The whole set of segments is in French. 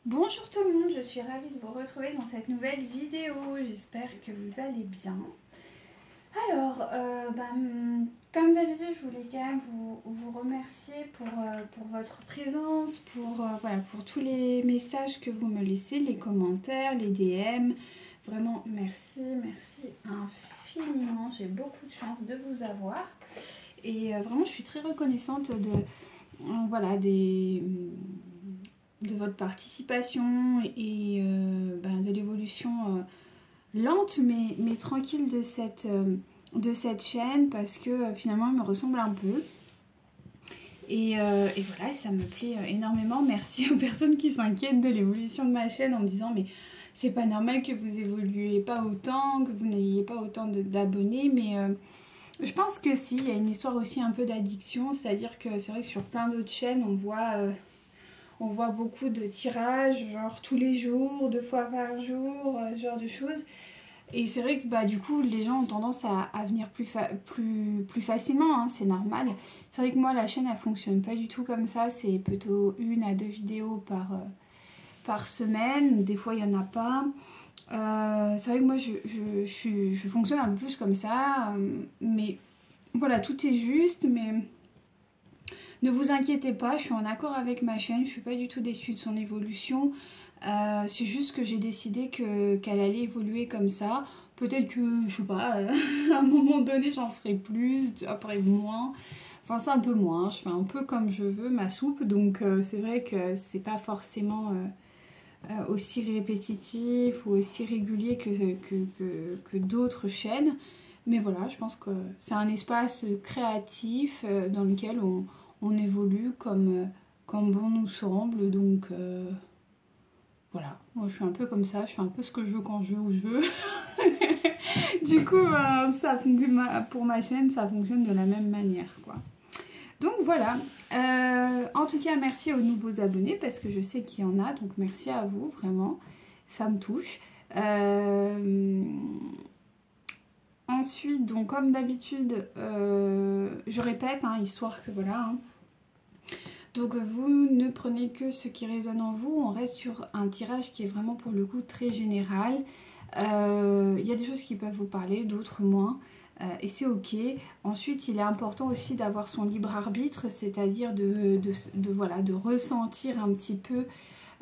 Bonjour tout le monde, je suis ravie de vous retrouver dans cette nouvelle vidéo, j'espère que vous allez bien. Alors, comme d'habitude, je voulais quand même vous remercier pour votre présence, voilà, pour tous les messages que vous me laissez, les commentaires, les DM. Vraiment, merci, merci infiniment, j'ai beaucoup de chance de vous avoir. Et vraiment, je suis très reconnaissante voilà, de votre participation et de l'évolution lente mais tranquille de cette chaîne parce que finalement elle me ressemble un peu. Et voilà, ça me plaît énormément. Merci aux personnes qui s'inquiètent de l'évolution de ma chaîne en me disant mais c'est pas normal que vous évoluez pas autant, que vous n'ayez pas autant d'abonnés, mais je pense que si, il y a une histoire aussi un peu d'addiction, c'est-à-dire que c'est vrai que sur plein d'autres chaînes on voit beaucoup de tirages, genre tous les jours, 2 fois par jour, ce genre de choses. Et c'est vrai que du coup, les gens ont tendance à venir plus facilement, hein, c'est normal. C'est vrai que moi, la chaîne, elle fonctionne pas du tout comme ça. C'est plutôt 1 à 2 vidéos par semaine. Des fois, il n'y en a pas. C'est vrai que moi, je fonctionne un peu plus comme ça. Mais voilà, tout est juste, mais... Ne vous inquiétez pas, je suis en accord avec ma chaîne, je suis pas du tout déçue de son évolution. C'est juste que j'ai décidé qu'elle allait évoluer comme ça. Peut-être que, je sais pas, à un moment donné j'en ferai plus, après moins. Enfin c'est un peu moins, je fais un peu comme je veux ma soupe. Donc c'est vrai que c'est pas forcément aussi répétitif ou aussi régulier que d'autres chaînes. Mais voilà, je pense que c'est un espace créatif dans lequel on évolue comme bon nous semble. Donc voilà, moi je suis un peu comme ça, je fais un peu ce que je veux quand je veux, où je veux. Du coup, pour ma chaîne, ça fonctionne de la même manière, quoi. Donc voilà, en tout cas merci aux nouveaux abonnés parce que je sais qu'il y en a, donc merci à vous, vraiment, ça me touche. Ensuite, donc comme d'habitude, je répète, hein, histoire que voilà... Hein. Donc vous ne prenez que ce qui résonne en vous, on reste sur un tirage qui est vraiment pour le coup très général. Il y a des choses qui peuvent vous parler, d'autres moins. Et c'est ok. Ensuite, il est important aussi d'avoir son libre arbitre, c'est-à-dire voilà, de ressentir un petit peu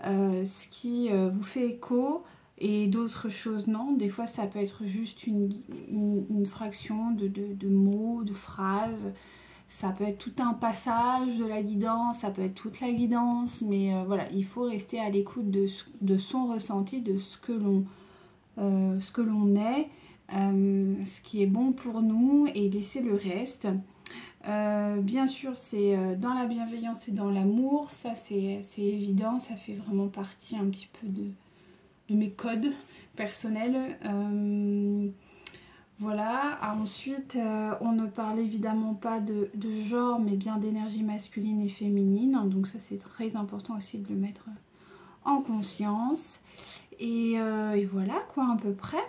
ce qui vous fait écho et d'autres choses non. Des fois, ça peut être juste une fraction de mots, de phrases. Ça peut être tout un passage de la guidance, ça peut être toute la guidance, mais voilà, il faut rester à l'écoute de son ressenti, de ce que l'on est, ce qui est bon pour nous et laisser le reste. Bien sûr, c'est dans la bienveillance et dans l'amour, ça c'est évident, ça fait vraiment partie un petit peu de mes codes personnels. Voilà, ensuite on ne parle évidemment pas de genre mais bien d'énergie masculine et féminine, donc ça c'est très important aussi de le mettre en conscience. Et voilà quoi à peu près.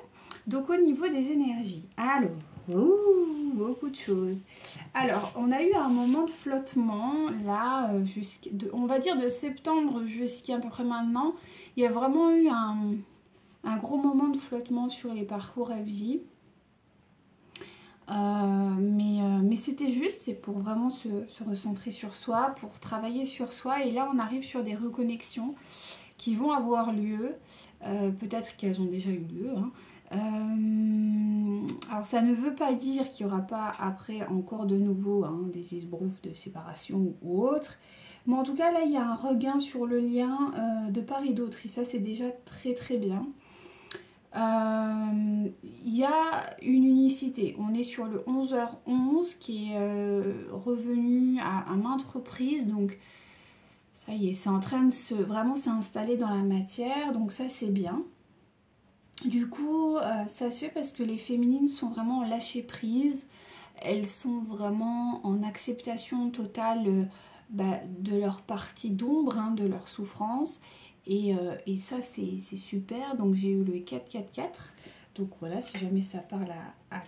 Donc au niveau des énergies, alors, beaucoup de choses. Alors on a eu un moment de flottement là, on va dire de septembre jusqu'à à peu près maintenant. Il y a vraiment eu un gros moment de flottement sur les parcours FJ. Mais c'était juste, c'est pour vraiment se recentrer sur soi, pour travailler sur soi. Et là, on arrive sur des reconnexions qui vont avoir lieu. Peut-être qu'elles ont déjà eu lieu. Hein. Alors, ça ne veut pas dire qu'il n'y aura pas après encore de nouveau des esbroufes de séparation ou autre. Mais en tout cas, là, il y a un regain sur le lien de part et d'autre. Et ça, c'est déjà très très bien. Il y a une unicité, on est sur le 11h11 qui est revenu à maintes reprises, donc ça y est, c'est en train de vraiment s'installer dans la matière, donc ça c'est bien. Du coup, ça se fait parce que les féminines sont vraiment en lâcher prise, elles sont vraiment en acceptation totale de leur partie d'ombre, de leur souffrance. Et ça c'est super, donc j'ai eu le 444, donc voilà si jamais ça parle à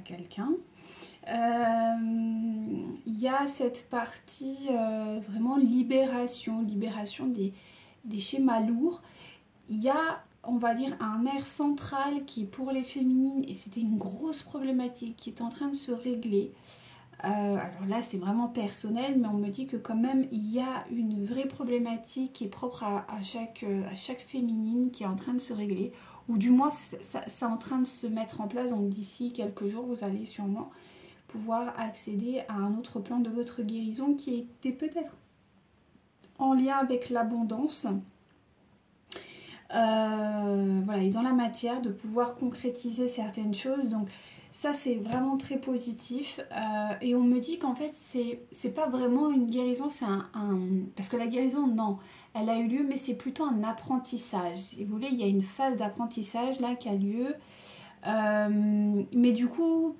quelqu'un. Il y a cette partie vraiment libération des schémas lourds. Il y a, on va dire, un nerf central qui est pour les féminines, et c'était une grosse problématique qui est en train de se régler. Alors là c'est vraiment personnel, mais on me dit que quand même il y a une vraie problématique qui est propre à chaque féminine qui est en train de se régler, ou du moins c'est en train de se mettre en place. Donc d'ici quelques jours vous allez sûrement pouvoir accéder à un autre plan de votre guérison qui était peut-être en lien avec l'abondance. Voilà, et dans la matière, de pouvoir concrétiser certaines choses. Donc ça c'est vraiment très positif, et on me dit qu'en fait c'est pas vraiment une guérison, c'est parce que la guérison, non, elle a eu lieu, mais c'est plutôt un apprentissage. Si vous voulez, il y a une phase d'apprentissage là qui a lieu, mais du coup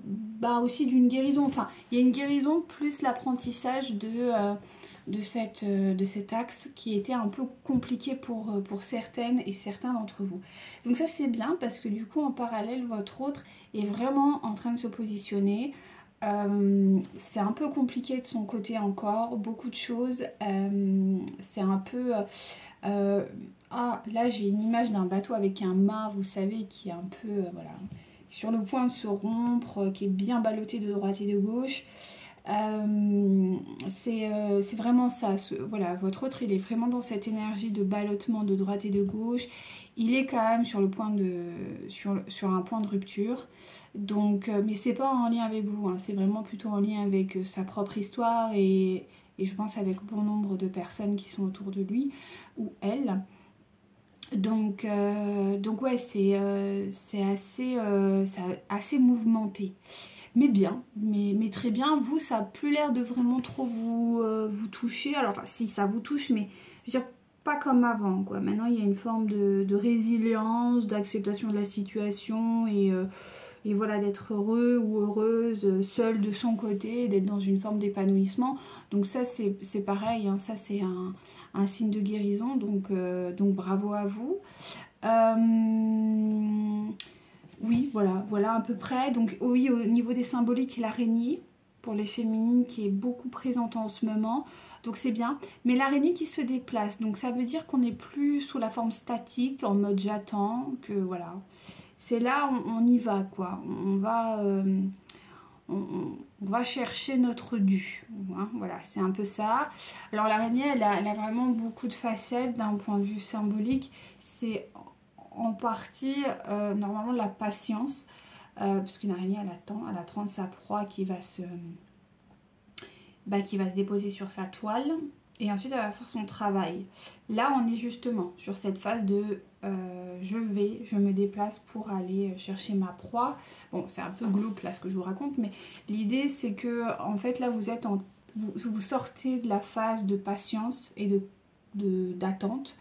bah aussi d'une guérison. Enfin, il y a une guérison plus l'apprentissage de cet axe qui était un peu compliqué pour certaines et certains d'entre vous. Donc ça c'est bien, parce que du coup en parallèle votre autre est vraiment en train de se positionner. C'est un peu compliqué de son côté encore, beaucoup de choses. C'est un peu... ah, là j'ai une image d'un bateau avec un mât, vous savez, qui est un peu... voilà, sur le point de se rompre, qui est bien ballotté de droite et de gauche. C'est vraiment ça. Voilà, votre autre il est vraiment dans cette énergie de ballottement de droite et de gauche. Il est quand même sur le point sur un point de rupture. Donc, mais c'est pas en lien avec vous, hein, c'est vraiment plutôt en lien avec sa propre histoire, et je pense avec bon nombre de personnes qui sont autour de lui ou elle. Donc ouais, c'est assez mouvementé. Mais bien, mais très bien. Vous, ça n'a plus l'air de vraiment trop vous toucher. Alors, enfin, si, ça vous touche, mais je veux dire, pas comme avant, quoi. Maintenant, il y a une forme de résilience, d'acceptation de la situation, et voilà, d'être heureux ou heureuse, seule de son côté, d'être dans une forme d'épanouissement. Donc ça, c'est pareil, hein, ça, c'est un signe de guérison, donc bravo à vous. Oui, voilà à peu près. Donc oui, au niveau des symboliques, l'araignée, pour les féminines, qui est beaucoup présente en ce moment. Donc c'est bien. Mais l'araignée qui se déplace, donc ça veut dire qu'on n'est plus sous la forme statique, en mode j'attends, que voilà. C'est là, on y va, quoi. On va chercher notre dû. Hein, voilà, c'est un peu ça. Alors l'araignée, elle a vraiment beaucoup de facettes d'un point de vue symbolique. C'est en partie normalement la patience, parce qu'une araignée elle attend sa proie qui va se déposer sur sa toile, et ensuite elle va faire son travail. Là on est justement sur cette phase de je me déplace pour aller chercher ma proie. Bon, c'est un peu glauque là ce que je vous raconte, mais l'idée c'est que en fait là vous sortez de la phase de patience et d'attente.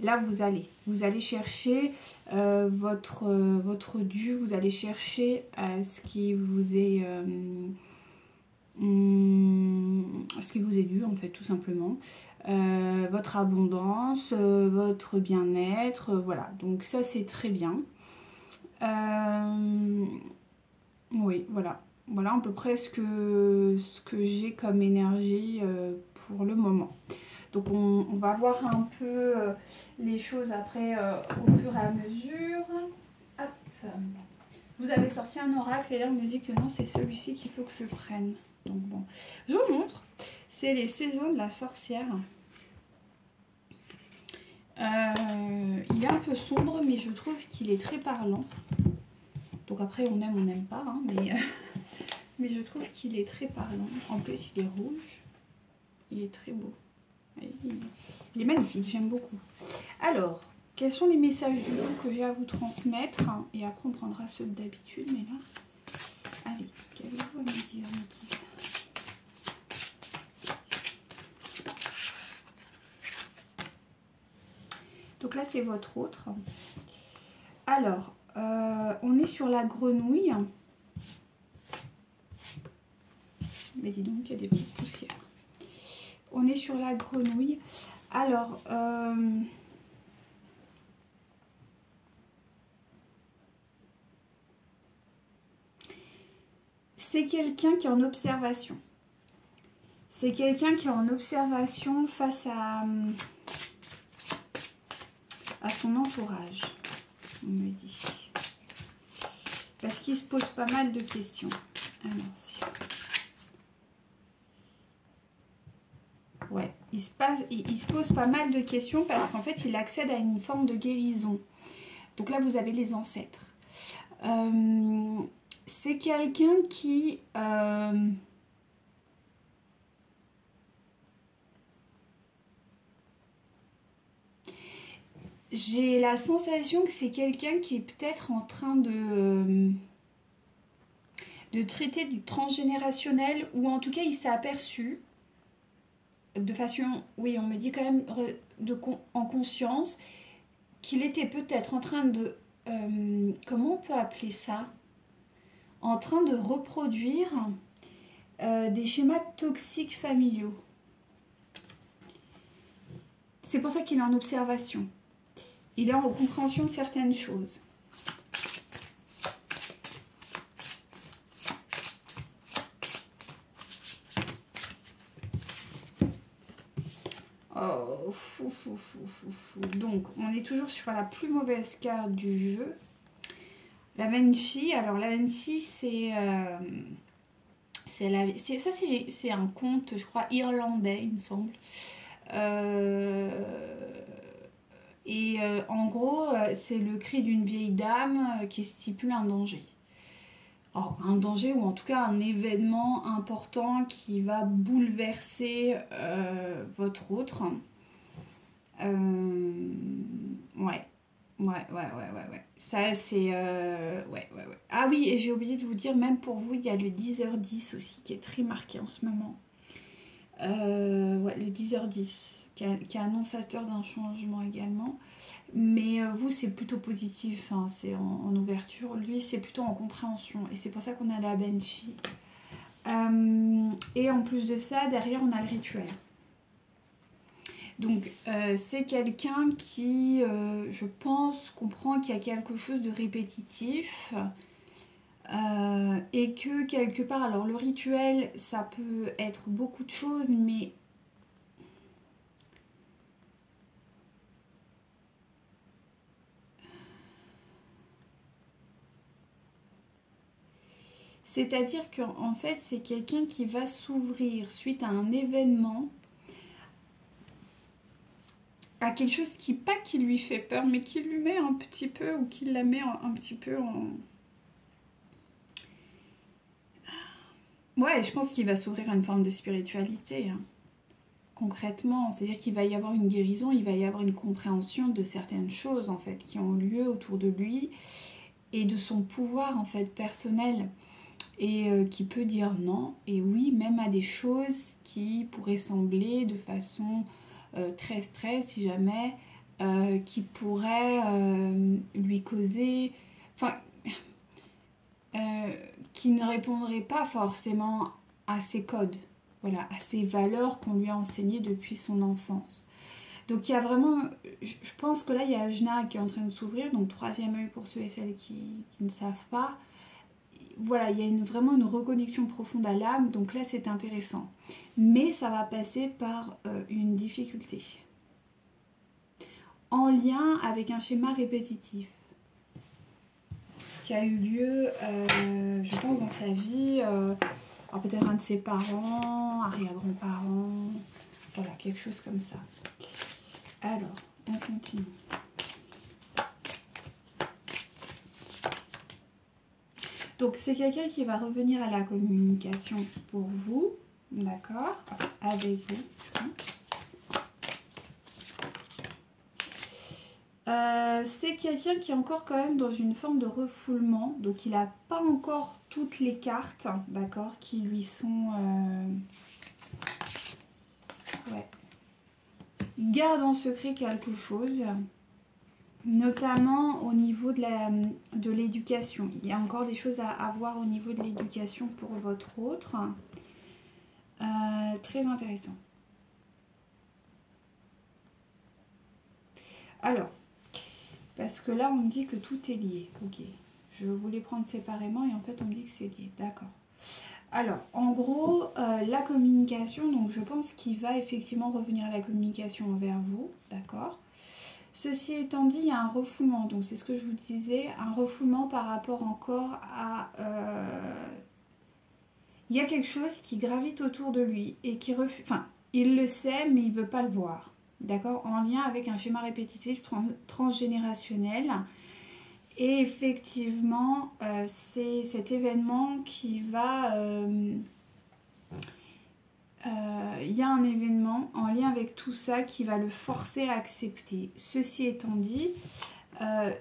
Là, vous allez chercher votre dû, vous allez chercher ce qui vous est dû, en fait, tout simplement. Votre abondance, votre bien-être, voilà. Donc ça, c'est très bien. Oui, voilà. Voilà à peu près ce que j'ai comme énergie pour le moment. Donc on va voir un peu les choses après au fur et à mesure. Hop. Vous avez sorti un oracle, et là on me dit que non, c'est celui-ci qu'il faut que je prenne. Donc bon, je vous montre. C'est les saisons de la sorcière. Il est un peu sombre, mais je trouve qu'il est très parlant. Donc après on aime, on n'aime pas, hein, mais je trouve qu'il est très parlant. En plus il est rouge, il est très beau. Il est magnifique, j'aime beaucoup. Alors, quels sont les messages du jour que j'ai à vous transmettre? Et après, on prendra ceux d'habitude, mais là... Allez, qu'avez-vous à me dire, Niki? Donc là, c'est votre autre. Alors, on est sur la grenouille. Mais dis donc, il y a des petites poussières. On est sur la grenouille. Alors, c'est quelqu'un qui est en observation. C'est quelqu'un qui est en observation face à son entourage, on me dit. Parce qu'il se pose pas mal de questions. Alors, si... Ouais, il se pose pas mal de questions parce qu'en fait, il accède à une forme de guérison. Donc là, vous avez les ancêtres. C'est quelqu'un qui... J'ai la sensation que c'est quelqu'un qui est peut-être en train de traiter du transgénérationnel, ou en tout cas, il s'est aperçu de façon, oui, on me dit quand même en conscience, qu'il était peut-être en train de, comment on peut appeler ça? En train de reproduire des schémas toxiques familiaux. C'est pour ça qu'il est en observation. Il est en compréhension de certaines choses. Oh, fou. Donc, on est toujours sur la plus mauvaise carte du jeu. La Banshee. Alors, la Banshee, c'est un conte, je crois, irlandais, il me semble. En gros, c'est le cri d'une vieille dame qui stipule un danger. Alors, un danger ou en tout cas un événement important qui va bouleverser votre autre. Ouais. Ça, c'est... ouais. Ah oui, et j'ai oublié de vous dire, même pour vous, il y a le 10h10 aussi qui est très marqué en ce moment. Ouais, le 10h10, qui est annonçateur d'un changement également. Mais vous, c'est plutôt positif, hein, c'est en ouverture. Lui, c'est plutôt en compréhension. Et c'est pour ça qu'on a la Banshee. Et en plus de ça, derrière, on a le rituel. Donc, c'est quelqu'un qui, je pense, comprend qu'il y a quelque chose de répétitif. Et que quelque part, alors le rituel, ça peut être beaucoup de choses, mais... C'est-à-dire qu'en fait, c'est quelqu'un qui va s'ouvrir suite à un événement, à quelque chose qui, pas qui lui fait peur, mais qui lui met un petit peu, ou qui la met un petit peu en... Ouais, je pense qu'il va s'ouvrir à une forme de spiritualité, hein. Concrètement, c'est-à-dire qu'il va y avoir une guérison, il va y avoir une compréhension de certaines choses, en fait, qui ont lieu autour de lui, et de son pouvoir, en fait, personnel. Et qui peut dire non et oui, même à des choses qui pourraient sembler de façon très stress, si jamais, qui pourraient lui causer, enfin, qui ne répondraient pas forcément à ses codes, voilà, à ses valeurs qu'on lui a enseignées depuis son enfance. Donc il y a vraiment, je pense que là il y a Ajna qui est en train de s'ouvrir, donc troisième œil pour ceux et celles qui ne savent pas. Voilà, il y a vraiment une reconnexion profonde à l'âme, donc là c'est intéressant. Mais ça va passer par une difficulté. En lien avec un schéma répétitif qui a eu lieu, je pense, dans sa vie, alors peut-être un de ses parents, arrière-grands-parents, voilà, quelque chose comme ça. Alors, on continue. Donc c'est quelqu'un qui va revenir à la communication pour vous, d'accord, avec vous. C'est quelqu'un qui est encore quand même dans une forme de refoulement, donc il n'a pas encore toutes les cartes, d'accord, qui lui sont... Ouais. Il garde en secret quelque chose, notamment au niveau de l'éducation. Il y a encore des choses à voir au niveau de l'éducation pour votre autre. Très intéressant. Alors, parce que là on me dit que tout est lié. Ok, je voulais prendre séparément et en fait on me dit que c'est lié. D'accord. Alors, en gros, la communication, donc je pense qu'il va effectivement revenir à la communication envers vous, d'accord. Ceci étant dit, il y a un refoulement, donc c'est ce que je vous disais, un refoulement par rapport encore à... il y a quelque chose qui gravite autour de lui et qui refuse... Enfin, il le sait, mais il ne veut pas le voir. D'accord? En lien avec un schéma répétitif transgénérationnel. Et effectivement, c'est cet événement qui va... il y a un événement en lien avec tout ça qui va le forcer à accepter. Ceci étant dit,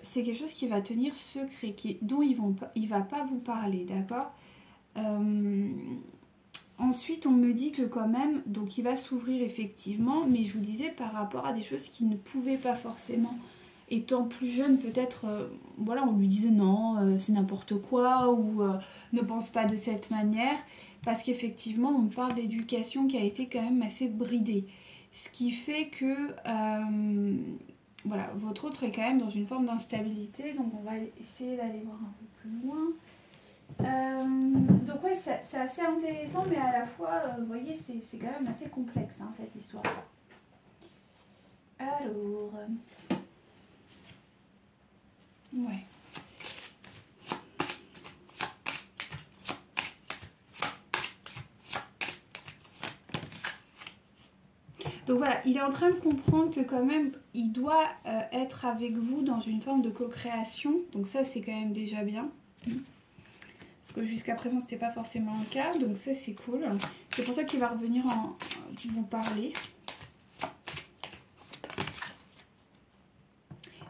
c'est quelque chose qui va tenir secret, dont il ne va pas vous parler, d'accord? Ensuite, on me dit que quand même, donc il va s'ouvrir effectivement, mais je vous disais par rapport à des choses qu'il ne pouvait pas forcément. Étant plus jeune, peut-être, voilà, on lui disait non, c'est n'importe quoi, ou ne pense pas de cette manière, parce qu'effectivement, on parle d'éducation qui a été quand même assez bridée. Ce qui fait que, voilà, votre autre est quand même dans une forme d'instabilité, donc on va essayer d'aller voir un peu plus loin. Donc ouais, c'est assez intéressant, mais à la fois, vous voyez, c'est quand même assez complexe, hein, cette histoire. Alors... ouais. Donc voilà, il est en train de comprendre que quand même, il doit être avec vous dans une forme de co-création. Donc ça, c'est quand même déjà bien. Parce que jusqu'à présent, c'était pas forcément le cas. Donc ça, c'est cool. C'est pour ça qu'il va revenir vous parler.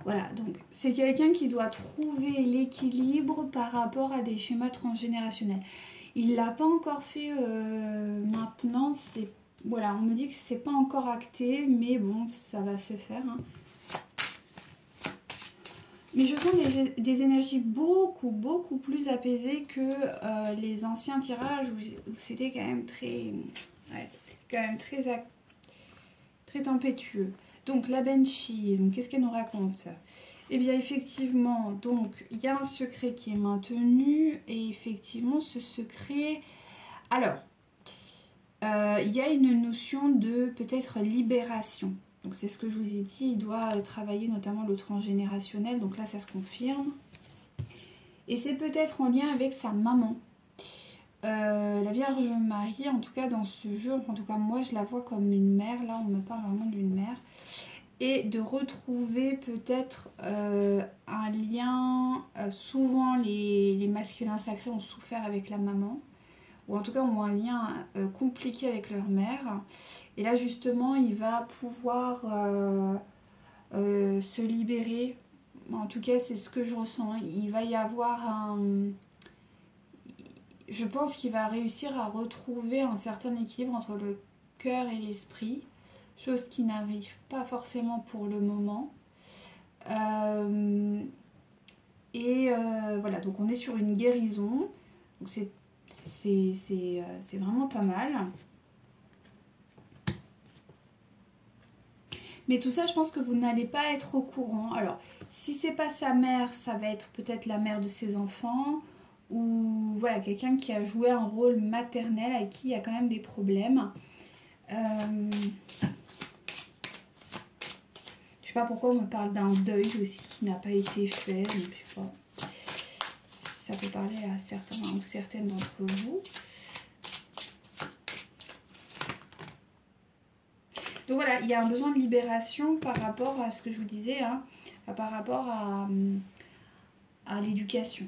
Voilà, donc c'est quelqu'un qui doit trouver l'équilibre par rapport à des schémas transgénérationnels. Il ne l'a pas encore fait maintenant, c'est... Voilà, on me dit que c'est pas encore acté, mais bon, ça va se faire. Hein. Mais je sens des énergies beaucoup plus apaisées que les anciens tirages où c'était quand même très... Ouais, c'était quand même très tempétueux. Donc la Banshee, qu'est-ce qu'elle nous raconte? Eh bien effectivement, donc il y a un secret qui est maintenu et effectivement ce secret... Alors, il y a une notion de peut-être libération. Donc c'est ce que je vous ai dit, il doit travailler notamment le transgénérationnel, donc là ça se confirme. Et c'est peut-être en lien avec sa maman. La Vierge Marie, en tout cas dans ce jeu, en tout cas moi je la vois comme une mère, là on me parle vraiment d'une mère. Et de retrouver peut-être un lien, souvent les masculins sacrés ont souffert avec la maman, ou en tout cas ont un lien compliqué avec leur mère. Et là justement il va pouvoir se libérer, en tout cas c'est ce que je ressens, il va y avoir un... Je pense qu'il va réussir à retrouver un certain équilibre entre le cœur et l'esprit, chose qui n'arrive pas forcément pour le moment. Voilà, donc on est sur une guérison, donc c'est vraiment pas mal. Mais tout ça, je pense que vous n'allez pas être au courant. Alors, si c'est pas sa mère, ça va être peut-être la mère de ses enfants, ou voilà, quelqu'un qui a joué un rôle maternel avec qui il y a quand même des problèmes. Je sais pas pourquoi on me parle d'un deuil aussi qui n'a pas été fait. Donc, je sais pas. Ça peut parler à certains ou certaines d'entre vous. Donc voilà, il y a un besoin de libération par rapport à ce que je vous disais, hein, par rapport à l'éducation.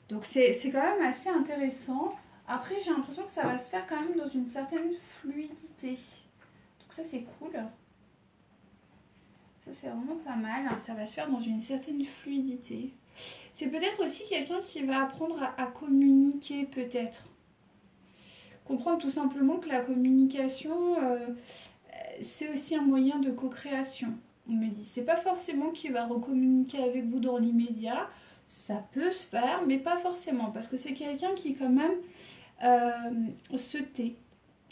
Donc c'est quand même assez intéressant. Après, j'ai l'impression que ça va se faire quand même dans une certaine fluidité. Donc ça, c'est cool. Ça, c'est vraiment pas mal. Ça va se faire dans une certaine fluidité. C'est peut-être aussi quelqu'un qui va apprendre à communiquer, peut-être. Comprendre tout simplement que la communication, c'est aussi un moyen de co-création. On me dit, c'est pas forcément qu'il va recommuniquer avec vous dans l'immédiat. Ça peut se faire, mais pas forcément. Parce que c'est quelqu'un qui, quand même, se tait.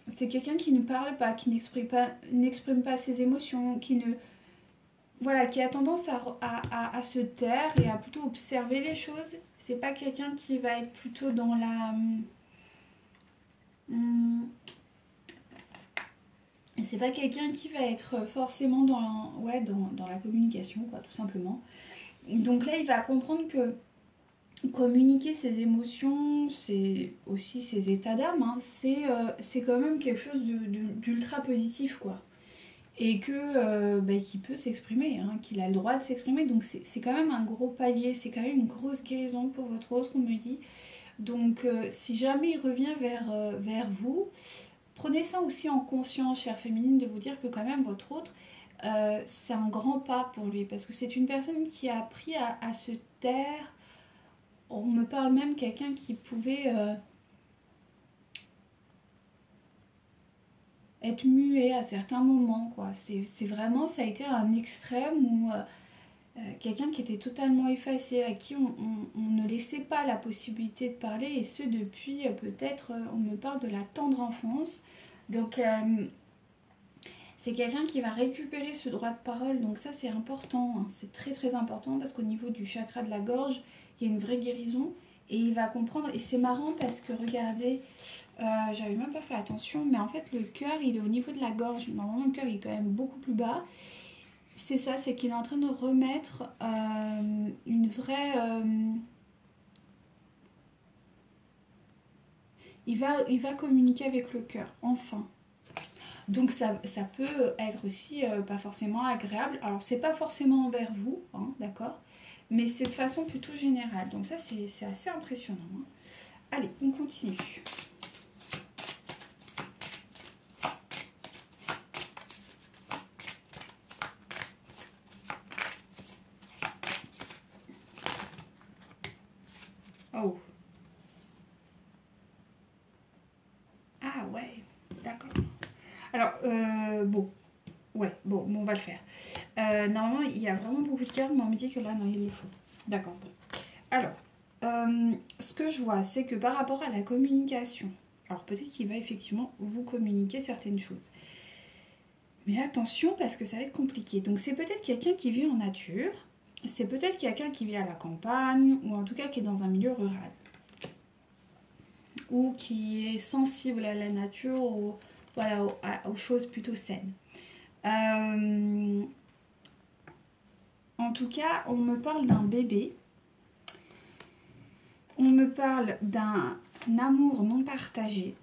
C'est quelqu'un qui ne parle pas, qui n'exprime pas ses émotions, qui ne... Voilà, qui a tendance à se taire et à plutôt observer les choses. C'est pas quelqu'un qui va être plutôt dans la... C'est pas quelqu'un qui va être forcément dans la communication, quoi, tout simplement. Donc là, il va comprendre que communiquer ses émotions, c'est aussi ses états d'âme, hein, c'est quand même quelque chose d'ultra positif, quoi. Et que qu'il peut s'exprimer, hein, qu'il a le droit de s'exprimer. Donc c'est quand même un gros palier, c'est quand même une grosse guérison pour votre autre, on me dit. Donc si jamais il revient vers vous, prenez ça aussi en conscience, chère féminine, de vous dire que quand même votre autre, c'est un grand pas pour lui. Parce que c'est une personne qui a appris à se taire. On me parle même quelqu'un qui pouvait être muet à certains moments, quoi. C'est vraiment, ça a été un extrême où quelqu'un qui était totalement effacé, à qui on ne laissait pas la possibilité de parler, et ce depuis peut-être, on me parle de la tendre enfance. Donc c'est quelqu'un qui va récupérer ce droit de parole, donc ça c'est important, hein. C'est très très important parce qu'au niveau du chakra de la gorge, il y a une vraie guérison et il va comprendre. Et c'est marrant parce que regardez, j'avais même pas fait attention, mais en fait le cœur il est au niveau de la gorge. Normalement le cœur il est quand même beaucoup plus bas. C'est ça, c'est qu'il est en train de remettre une vraie... il va communiquer avec le cœur, enfin. Donc ça peut être aussi pas forcément agréable. Alors c'est pas forcément envers vous, hein, d'accord, mais c'est de façon plutôt générale. Donc ça c'est assez impressionnant, hein. Allez, on continue. Oh. Ah ouais, d'accord. Alors, bon. Ouais, bon, on va le faire. Normalement, il y a vraiment beaucoup de cartes, mais on me dit que là, non, il le faut. D'accord, bon. Alors, ce que je vois, c'est que par rapport à la communication, alors peut-être qu'il va effectivement vous communiquer certaines choses. Mais attention, parce que ça va être compliqué. Donc, c'est peut-être quelqu'un qui vit en nature, c'est peut-être quelqu'un qui vit à la campagne, ou en tout cas qui est dans un milieu rural. Ou qui est sensible à la nature, voilà, aux choses plutôt saines. En tout cas, on me parle d'un bébé. On me parle d'un amour non partagé.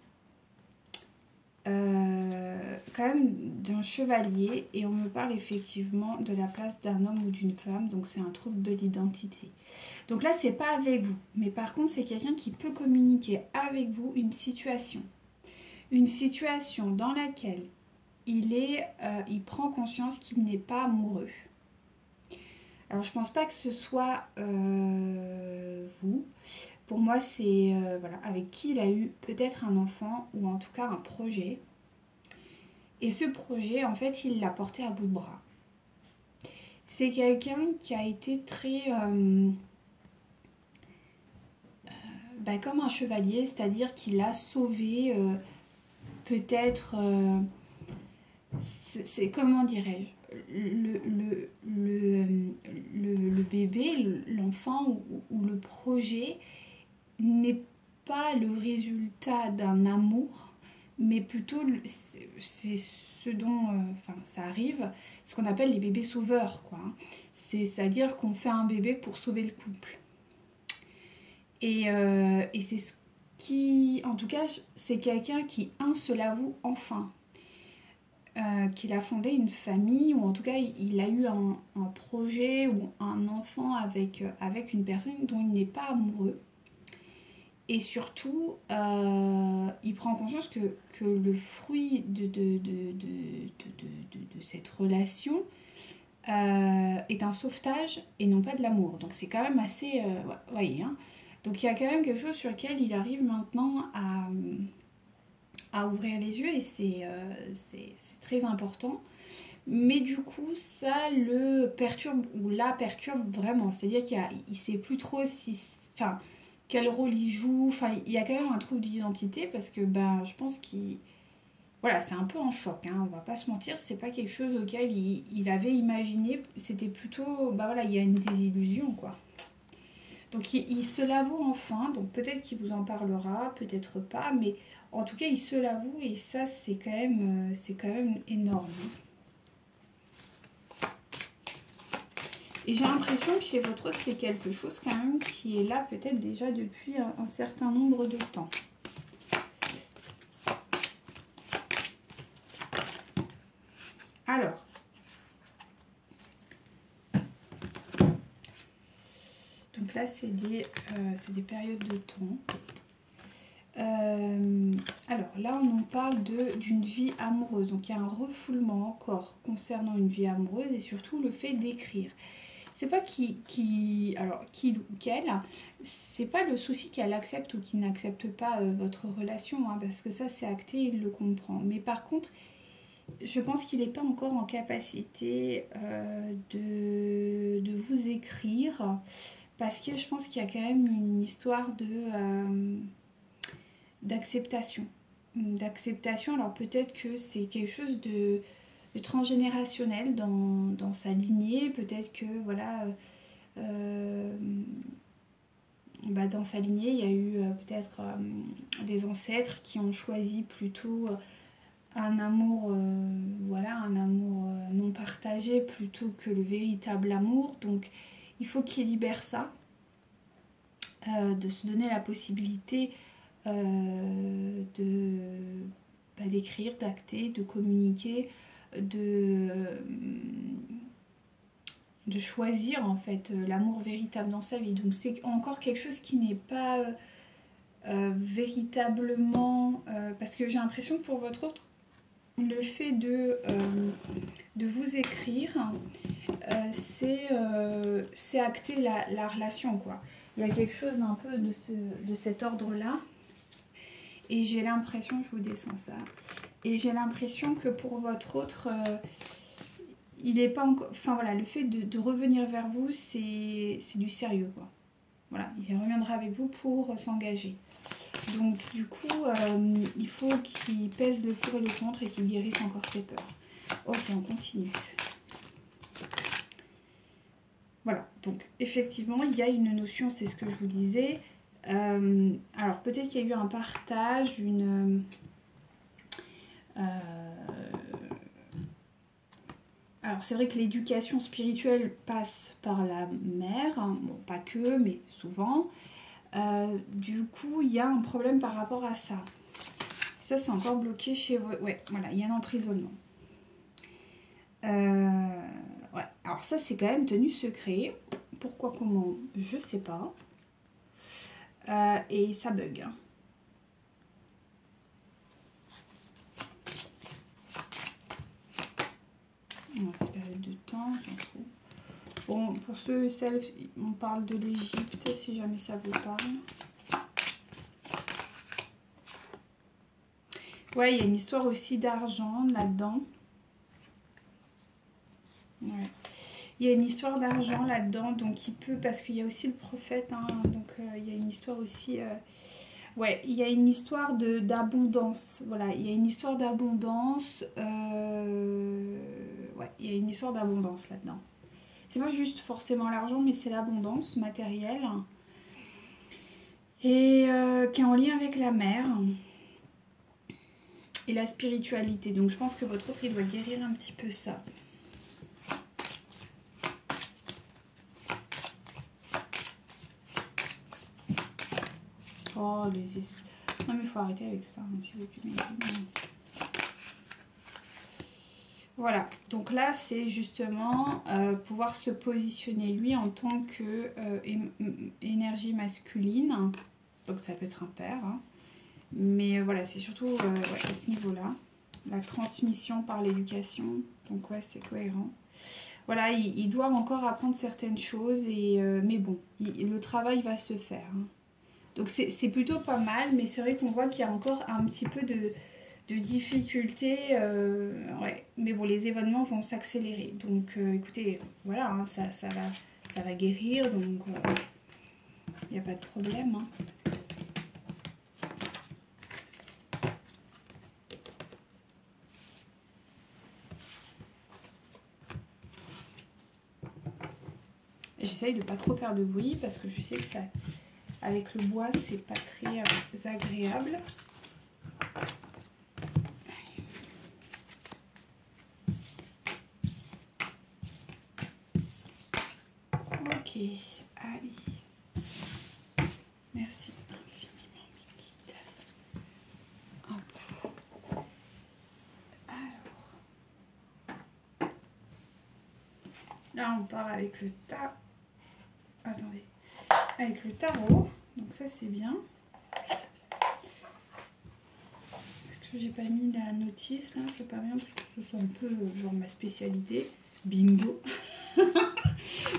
Quand même d'un chevalier. Et on me parle effectivement de la place d'un homme ou d'une femme. Donc c'est un trouble de l'identité. Donc là, c'est pas avec vous. Mais par contre, c'est quelqu'un qui peut communiquer avec vous une situation. Une situation dans laquelle il prend conscience qu'il n'est pas amoureux. Alors je pense pas que ce soit vous. Pour moi c'est voilà, avec qui il a eu peut-être un enfant ou en tout cas un projet. Et ce projet en fait il l'a porté à bout de bras. C'est quelqu'un qui a été très comme un chevalier, c'est-à-dire qu'il a sauvé peut-être... c'est comment dirais-je, le bébé, l'enfant ou le projet n'est pas le résultat d'un amour, mais plutôt c'est ce dont ça arrive, ce qu'on appelle les bébés sauveurs, quoi. C'est-à-dire qu'on fait un bébé pour sauver le couple. Et c'est ce qui, en tout cas, c'est quelqu'un qui, se l'avoue enfin. Qu'il a fondé une famille, ou en tout cas il a eu un projet ou un enfant avec une personne dont il n'est pas amoureux. Et surtout, il prend conscience que le fruit de cette relation est un sauvetage et non pas de l'amour. Donc c'est quand même assez... voyez, hein. Donc il y a quand même quelque chose sur lequel il arrive maintenant à ouvrir les yeux, et c'est très important. Mais du coup, ça le perturbe, ou la perturbe vraiment. C'est-à-dire qu'il ne sait plus trop quel rôle il joue. Enfin, il y a quand même un trouble d'identité parce que je pense qu'il... Voilà, c'est un peu en choc, hein, on va pas se mentir. C'est pas quelque chose auquel il avait imaginé. C'était plutôt... voilà, il y a une désillusion, quoi. Donc il se l'avoue enfin, donc peut-être qu'il vous en parlera, peut-être pas, mais En tout cas, il se l'avoue et ça, c'est quand même énorme. Et j'ai l'impression que chez votre autre, c'est quelque chose quand même qui est là peut-être déjà depuis un certain nombre de temps. Alors, donc là, c'est des périodes de temps. Alors là, on en parle d'une vie amoureuse. Donc il y a un refoulement encore concernant une vie amoureuse et surtout le fait d'écrire. C'est pas alors qui ou quelle, c'est pas le souci qu'elle accepte ou qu'il n'accepte pas votre relation, hein, parce que ça c'est acté, il le comprend. Mais par contre, je pense qu'il n'est pas encore en capacité de vous écrire, parce que je pense qu'il y a quand même une histoire d'acceptation. D'acceptation, alors peut-être que c'est quelque chose de transgénérationnel dans sa lignée, peut-être que voilà, dans sa lignée il y a eu peut-être des ancêtres qui ont choisi plutôt un amour, voilà, un amour non partagé plutôt que le véritable amour. Donc il faut qu'il libère ça, de se donner la possibilité d'écrire, d'acter, de communiquer, de choisir en fait l'amour véritable dans sa vie. Donc c'est encore quelque chose qui n'est pas véritablement, parce que j'ai l'impression que pour votre autre, le fait de vous écrire, c'est acter la relation, quoi. Il y a quelque chose d'un peu de cet ordre-là. Et j'ai l'impression, je vous descends ça, et j'ai l'impression que pour votre autre, il n'est pas encore... Enfin voilà, le fait de revenir vers vous, c'est du sérieux, quoi. Voilà, il reviendra avec vous pour s'engager. Donc du coup, il faut qu'il pèse le pour et le contre et qu'il guérisse encore ses peurs. Ok, on continue. Voilà, donc effectivement, il y a une notion, c'est ce que je vous disais. Alors peut-être qu'il y a eu un partage, alors c'est vrai que l'éducation spirituelle passe par la mère, hein. Bon, pas que, mais souvent. Du coup, il y a un problème par rapport à ça. Ça, c'est encore bloqué chez vous. Ouais, voilà, il y a un emprisonnement. Ouais, alors ça, c'est quand même tenu secret. Pourquoi, comment, je sais pas. Et ça bug. C'est période de temps, j'en fous. Bon, pour ceux et celles, on parle de l'Égypte, si jamais ça vous parle. Ouais, il y a une histoire aussi d'argent là-dedans. Ouais. Il y a une histoire d'argent là-dedans, donc il peut, parce qu'il y a aussi le prophète, hein, donc il y a une histoire aussi... Ouais, il y a une histoire d'abondance. Voilà, il y a une histoire d'abondance. Ouais, il y a une histoire d'abondance là-dedans. C'est pas juste forcément l'argent, mais c'est l'abondance matérielle. Et qui est en lien avec la mer. Et la spiritualité. Donc je pense que votre autre, il doit guérir un petit peu ça. Oh, les esclaves. Non, mais il faut arrêter avec ça. Voilà. Donc là, c'est justement pouvoir se positionner, lui, en tant que énergie masculine. Donc ça peut être un père. Hein. Mais voilà, c'est surtout ouais, à ce niveau-là. La transmission par l'éducation. Donc ouais, c'est cohérent. Voilà, il doit encore apprendre certaines choses. Mais bon, le travail va se faire. Hein. Donc c'est plutôt pas mal, mais c'est vrai qu'on voit qu'il y a encore un petit peu de difficultés. Ouais. Mais bon, les événements vont s'accélérer. Donc écoutez, voilà, hein, ça va guérir. Donc il n'y a pas de problème. Hein. J'essaye de pas trop faire de bruit parce que je sais que ça, avec le bois, c'est pas très agréable. allez. Merci infiniment, mes guides. Hop. Alors. Là, on part avec le tarot. Attendez. Avec le tarot. Donc ça, c'est bien. Est-ce que j'ai pas mis la notice là? C'est pas bien parce que ce soit un peu genre ma spécialité. Bingo.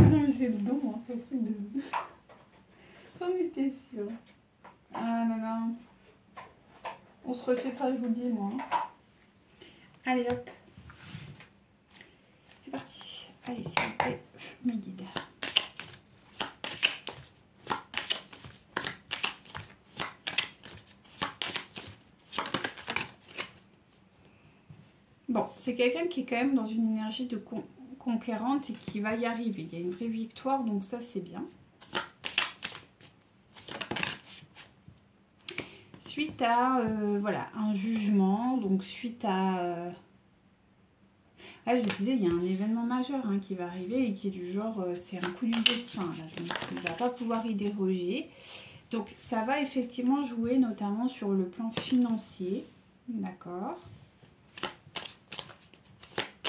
Non mais c'est dedans, hein, c'est un truc de... J'en étais sûre. Ah non, non. On se refait pas, je vous le dis, moi. Allez, hop. C'est parti. Allez, s'il vous plaît, mes guides. Bon, c'est quelqu'un qui est quand même dans une énergie de conquérante et qui va y arriver. Il y a une vraie victoire, donc ça, c'est bien. Suite à voilà, un jugement, donc suite à... Ah, je disais, il y a un événement majeur hein, qui va arriver et qui est du genre, c'est un coup du destin. Là, donc il ne va pas pouvoir y déroger. Donc ça va effectivement jouer notamment sur le plan financier. D'accord.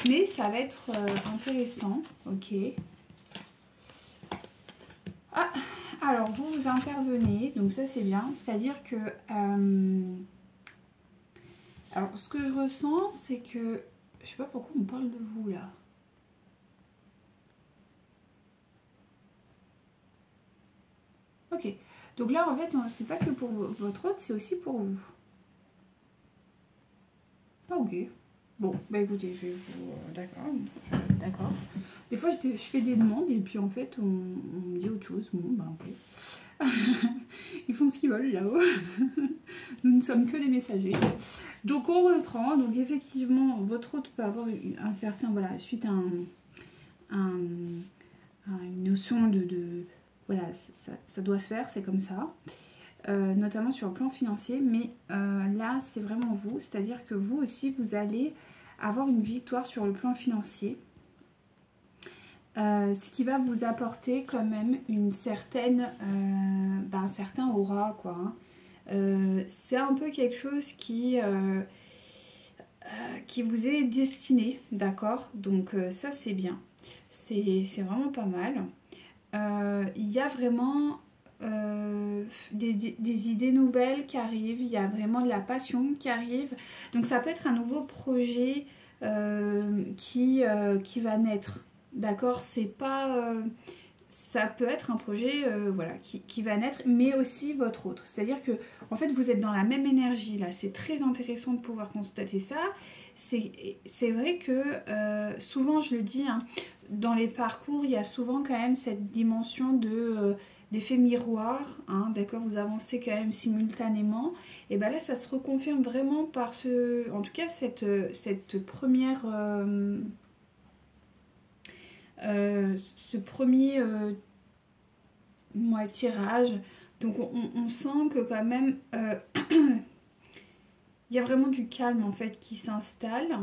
Mais ça va être intéressant. Ok. Ah, alors vous intervenez, donc ça c'est bien. C'est-à-dire que... alors ce que je ressens, c'est que... Je sais pas pourquoi on parle de vous là. Ok. Donc là en fait, c'est pas que pour votre autre, c'est aussi pour vous. Ah ok. Bon, bah écoutez, je vais vous... D'accord. Des fois, je fais des demandes et puis en fait, on me dit autre chose. Bon, bah ok. Ils font ce qu'ils veulent là-haut. Nous ne sommes que des messagers. Donc on reprend. Donc effectivement, votre hôte peut avoir un certain... Voilà, suite à une notion de voilà, ça doit se faire, c'est comme ça. Notamment sur le plan financier. Mais là, c'est vraiment vous. C'est-à-dire que vous aussi, vous allez avoir une victoire sur le plan financier. Ce qui va vous apporter quand même une certaine, un certain aura, quoi. Hein. C'est un peu quelque chose qui vous est destiné, d'accord? Donc ça c'est bien, c'est vraiment pas mal. Il y a vraiment des idées nouvelles qui arrivent, il y a vraiment de la passion qui arrive. Donc ça peut être un nouveau projet qui va naître. D'accord, c'est pas... ça peut être un projet voilà, qui va naître, mais aussi votre autre. C'est-à-dire que, en fait, vous êtes dans la même énergie, là. C'est très intéressant de pouvoir constater ça. C'est vrai que, souvent, je le dis, hein, dans les parcours, il y a souvent quand même cette dimension d'effet miroir. Hein, d'accord, vous avancez quand même simultanément. Et bien là, ça se reconfirme vraiment par en tout cas, cette première... ce premier tirage. Donc on sent que quand même il y a vraiment du calme en fait qui s'installe.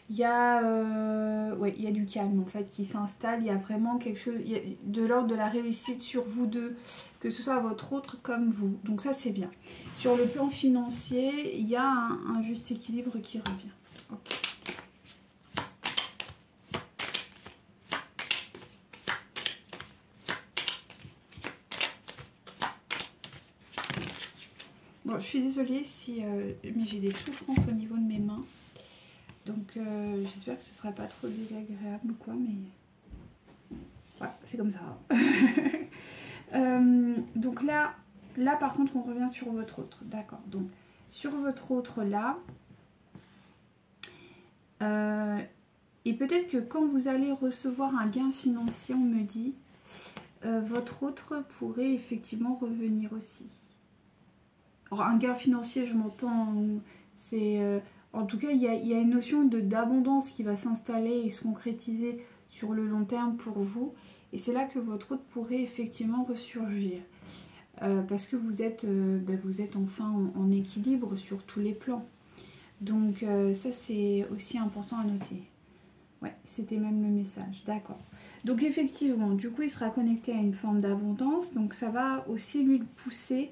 Il y a ouais, il y a du calme en fait qui s'installe. Il y a vraiment quelque chose de l'ordre de la réussite sur vous deux, que ce soit votre autre comme vous. Donc ça c'est bien. Sur le plan financier, il y a un juste équilibre qui revient. Ok. Bon, je suis désolée si, mais j'ai des souffrances au niveau de mes mains. Donc, j'espère que ce ne sera pas trop désagréable ou quoi, mais... Ouais, c'est comme ça. Donc là, par contre, on revient sur votre autre. D'accord. Donc, sur votre autre, là... et peut-être que quand vous allez recevoir un gain financier, on me dit, votre autre pourrait effectivement revenir aussi. Alors, un gain financier, je m'entends, c'est... en tout cas, il y a une notion d'abondance qui va s'installer et se concrétiser sur le long terme pour vous. Et c'est là que votre hôte pourrait effectivement ressurgir. Parce que vous êtes enfin en équilibre sur tous les plans. Donc ça, c'est aussi important à noter. Ouais, c'était même le message, d'accord. Donc effectivement, du coup, il sera connecté à une forme d'abondance. Donc ça va aussi lui le pousser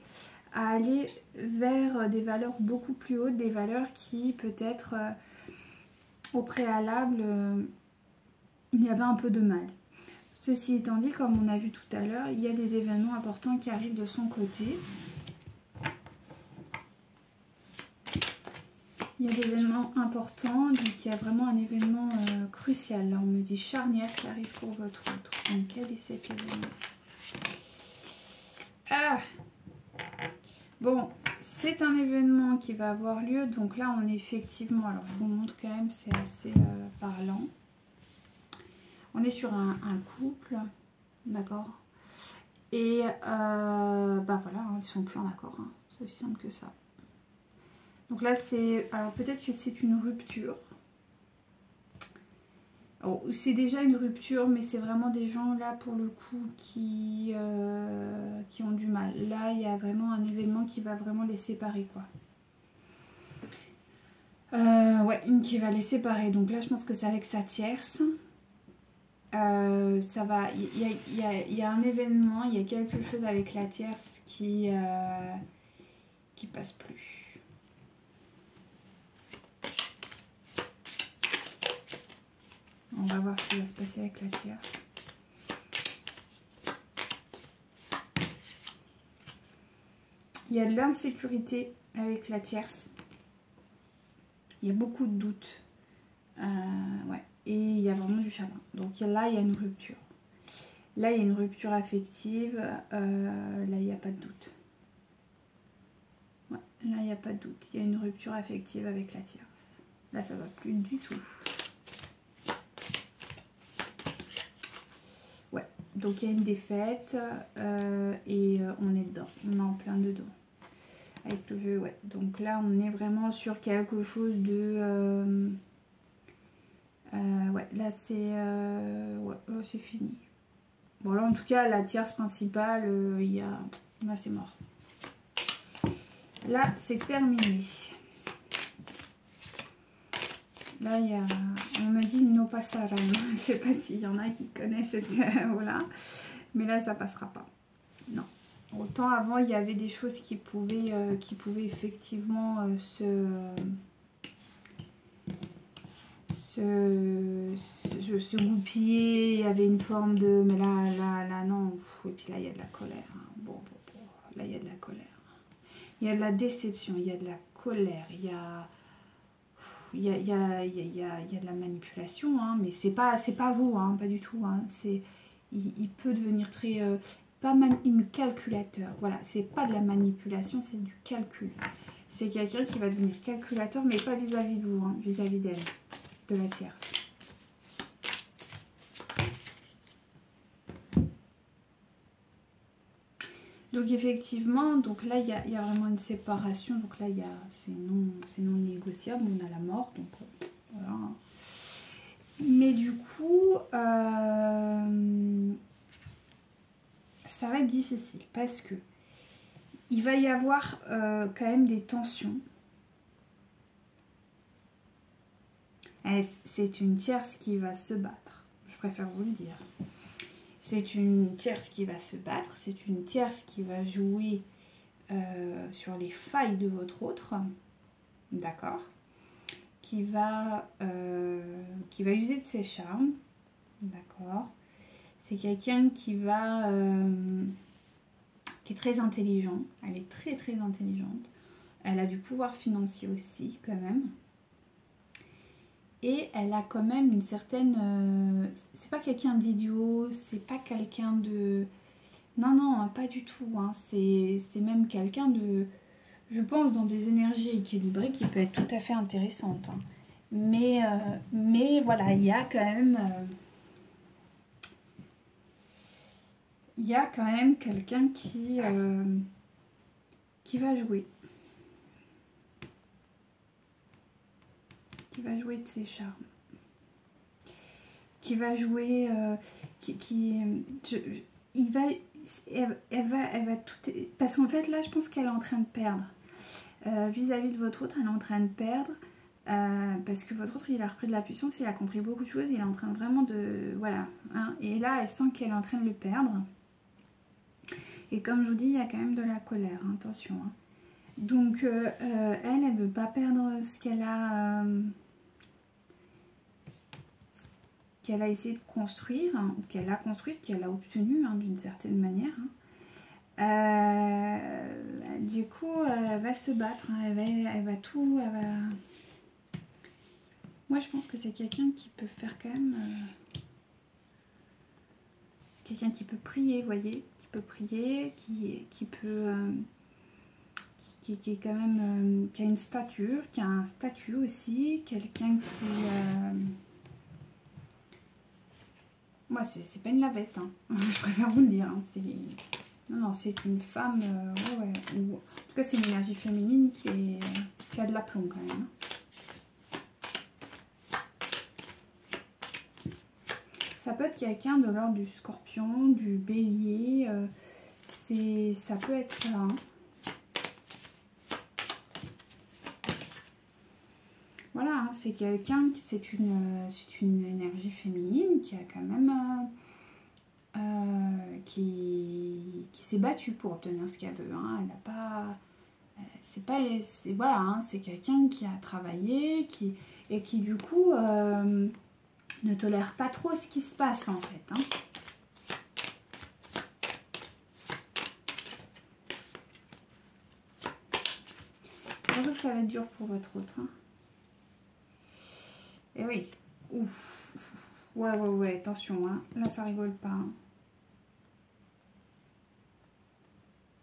à aller vers des valeurs beaucoup plus hautes, des valeurs qui peut-être au préalable, il y avait un peu de mal. Ceci étant dit, comme on a vu tout à l'heure, il y a des événements importants qui arrivent de son côté. Il y a des événements importants, donc il y a vraiment un événement crucial. Là, on me dit charnière qui arrive pour votre autre. Donc, quel est cet événement? Ah! Bon, c'est un événement qui va avoir lieu. Donc là, on est effectivement... Alors, je vous montre quand même, c'est assez parlant. On est sur un couple, d'accord? Et, bah voilà, hein, ils sont plus en accord. Hein. C'est aussi simple que ça. Donc là, c'est... Alors, peut-être que c'est une rupture. C'est déjà une rupture, mais c'est vraiment des gens, là, pour le coup, qui ont du mal. Là, il y a vraiment un événement qui va vraiment les séparer, quoi. Ouais, qui va les séparer. Donc là, je pense que c'est avec sa tierce. Ça va... Il y a un événement, il y a quelque chose avec la tierce qui passe plus. On va voir ce qui va se passer avec la tierce. Il y a de l'insécurité avec la tierce. Il y a beaucoup de doutes. Ouais. Et il y a vraiment du chagrin. Donc là, il y a une rupture. Là, il y a une rupture affective. Là, il n'y a pas de doute. Ouais. Là, il n'y a pas de doute. Il y a une rupture affective avec la tierce. Là, ça va plus du tout. Ouais. Donc, il y a une défaite. Et on est dedans. On est en plein dedans. Avec le jeu, ouais. Donc là, on est vraiment sur quelque chose de... ouais, là, c'est... ouais, là, c'est fini. Bon, là, en tout cas, la tierce principale, il y a... Là, c'est mort. Là, c'est terminé. Là, il y a... On me dit no passaran. Je sais pas s'il y en a qui connaissent cette... voilà. Mais là, ça passera pas. Non. Autant avant, il y avait des choses qui pouvaient effectivement se goupiller. Il y avait une forme de... Mais là, non. Et puis là, il y a de la colère. Hein. Bon, là, il y a de la colère. Il y a de la déception, il y a de la colère, il y a de la manipulation, hein, mais c'est pas vous, hein, pas du tout. Hein, il peut devenir très... calculateur. Voilà, c'est pas de la manipulation, c'est du calcul. C'est quelqu'un qui va devenir calculateur, mais pas vis-à-vis de vous, hein, vis-à-vis d'elle, de la tierce. Donc effectivement, donc là il y a vraiment une séparation. Donc là c'est non négociable. On a la mort, donc voilà. Mais du coup, ça va être difficile parce que il va y avoir quand même des tensions. C'est une tierce qui va se battre. Je préfère vous le dire. C'est une tierce qui va se battre. C'est une tierce qui va jouer sur les failles de votre autre. D'accord. Qui va user de ses charmes. D'accord. C'est quelqu'un qui est très intelligent. Elle est très très intelligente. Elle a du pouvoir financier aussi quand même. Et elle a quand même une certaine... c'est pas quelqu'un d'idiot, c'est pas quelqu'un de... Non, pas du tout. Hein. C'est même quelqu'un de... Je pense dans des énergies équilibrées qui peut être tout à fait intéressante. Hein. Mais voilà, il y a quand même... il y a quand même quelqu'un qui va jouer. Qui va jouer de ses charmes. Qui va jouer... elle va tout... Parce qu'en fait, là, je pense qu'elle est en train de perdre. Vis-à-vis de votre autre, elle est en train de perdre. Parce que votre autre, il a repris de la puissance, il a compris beaucoup de choses, il est en train vraiment de... Voilà. Hein, et là, elle sent qu'elle est en train de le perdre. Et comme je vous dis, il y a quand même de la colère, hein, attention. Hein. Donc, elle veut pas perdre ce qu'elle a essayé de construire, hein, ou qu'elle a construit, qu'elle a obtenu, hein, d'une certaine manière. Hein. Du coup, elle va se battre, hein, elle va tout... Moi, je pense que c'est quelqu'un qui peut faire quand même... c'est quelqu'un qui peut prier, vous voyez, qui peut prier, qui peut... qui est quand même... qui a une stature, qui a un statut aussi, quelqu'un qui... Moi, c'est pas une lavette, hein. Je préfère vous le dire. Hein. Non, c'est une femme... ouais, ou, en tout cas, c'est une énergie féminine qui a de l'aplomb quand même. Hein. Ça peut être quelqu'un de l'ordre du scorpion, du bélier. Ça peut être ça. Hein. Voilà, hein, c'est quelqu'un, c'est une énergie féminine qui a quand même... qui s'est battue pour obtenir ce qu'elle veut. Hein. Elle n'a pas... voilà, hein, c'est quelqu'un qui a travaillé et qui du coup ne tolère pas trop ce qui se passe en fait. Hein. C'est pour ça que ça va être dur pour votre autre. Hein. Et oui. Ouf. Ouais, attention. Hein. Là, ça rigole pas. Hein.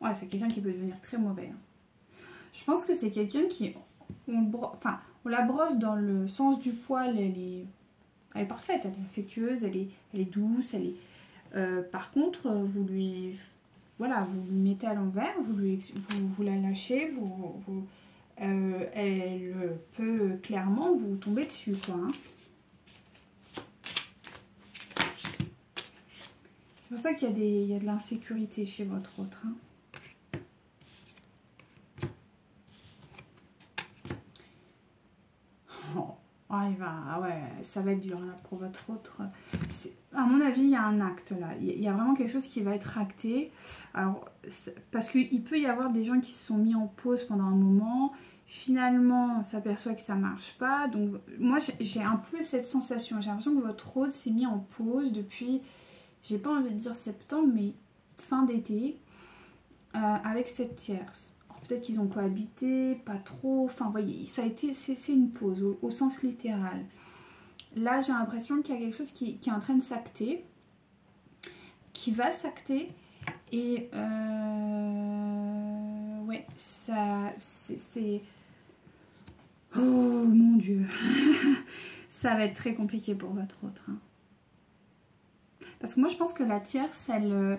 Ouais, c'est quelqu'un qui peut devenir très mauvais. Hein. Je pense que c'est quelqu'un qui... on la brosse dans le sens du poil. Elle est parfaite, elle est affectueuse, elle est douce. Par contre, vous lui mettez à l'envers, vous la lâchez, elle peut clairement vous tomber dessus, quoi. Hein. C'est pour ça qu'il y a de l'insécurité chez votre autre. Hein. Ça va être dur là, pour votre autre. À mon avis, il y a un acte là. Il y a vraiment quelque chose qui va être acté. Alors, parce qu'il peut y avoir des gens qui se sont mis en pause pendant un moment. Finalement, on s'aperçoit que ça marche pas. Donc, moi, j'ai un peu cette sensation. J'ai l'impression que votre autre s'est mis en pause depuis, j'ai pas envie de dire septembre, mais fin d'été, avec cette tierce. Peut-être qu'ils ont cohabité, pas trop. Enfin, vous voyez, c'est une pause au sens littéral. Là, j'ai l'impression qu'il y a quelque chose qui est en train de s'acter, qui va s'acter. Et ouais, c'est... Oh mon Dieu. Ça va être très compliqué pour votre autre. Hein. Parce que moi, je pense que la tierce, elle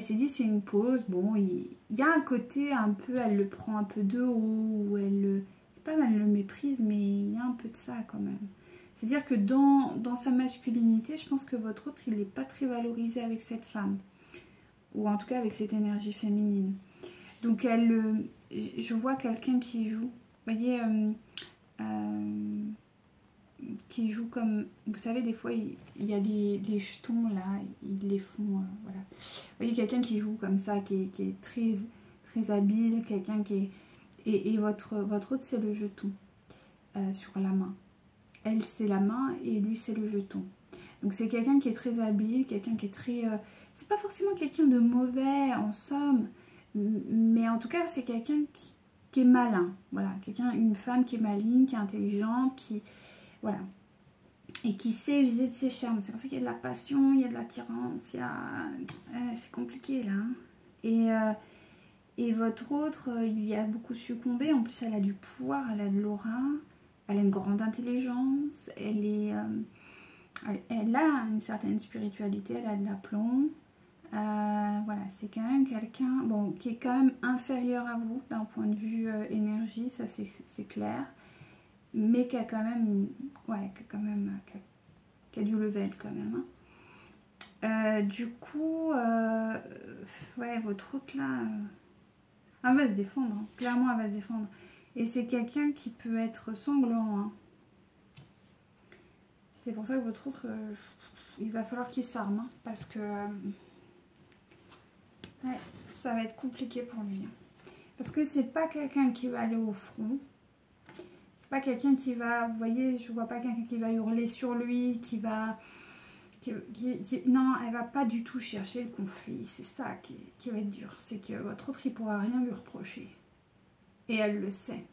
s'est dit c'est une pause. Bon, il y a un côté un peu, elle le prend un peu de haut, ou c'est pas mal le méprise, mais il y a un peu de ça quand même. C'est-à-dire que dans sa masculinité, je pense que votre autre, il n'est pas très valorisé avec cette femme. Ou en tout cas avec cette énergie féminine. Donc je vois quelqu'un qui joue. Vous voyez, qui joue comme... Vous savez, des fois, il y a les jetons, là, ils les font... voilà. Vous voyez, quelqu'un qui joue comme ça, qui est très, très habile, quelqu'un qui est... Et votre autre, c'est le jeton sur la main. Elle, c'est la main et lui, c'est le jeton. Donc, c'est quelqu'un qui est très habile, quelqu'un qui est très... c'est pas forcément quelqu'un de mauvais, en somme, mais en tout cas, c'est quelqu'un qui est malin. Voilà, une femme qui est maligne, qui est intelligente, qui... Voilà. Et qui sait user de ses charmes. C'est pour ça qu'il y a de la passion, il y a de l'attirance, c'est compliqué, là. Hein. Et votre autre, il y a beaucoup succombé. En plus, elle a du pouvoir, elle a de l'aura. Elle a une grande intelligence. Elle a une certaine spiritualité, elle a de l'aplomb. Voilà, c'est quand même quelqu'un qui est quand même inférieur à vous d'un point de vue énergie, ça c'est clair. Mais qui a quand même, qui a du level quand même. Hein. Du coup, ouais, votre autre là, elle va se défendre. Hein. Clairement, elle va se défendre. Et c'est quelqu'un qui peut être sanglant. Hein. C'est pour ça que votre autre, il va falloir qu'il s'arme. Hein, parce que ouais, ça va être compliqué pour lui. Hein. Parce que c'est pas quelqu'un qui va aller au front. C'est pas quelqu'un qui va, vous voyez, je vois pas quelqu'un qui va hurler sur lui, qui va... non, elle va pas du tout chercher le conflit. C'est ça qui va être dur. C'est que votre autre, il pourra rien lui reprocher. Et elle le sait.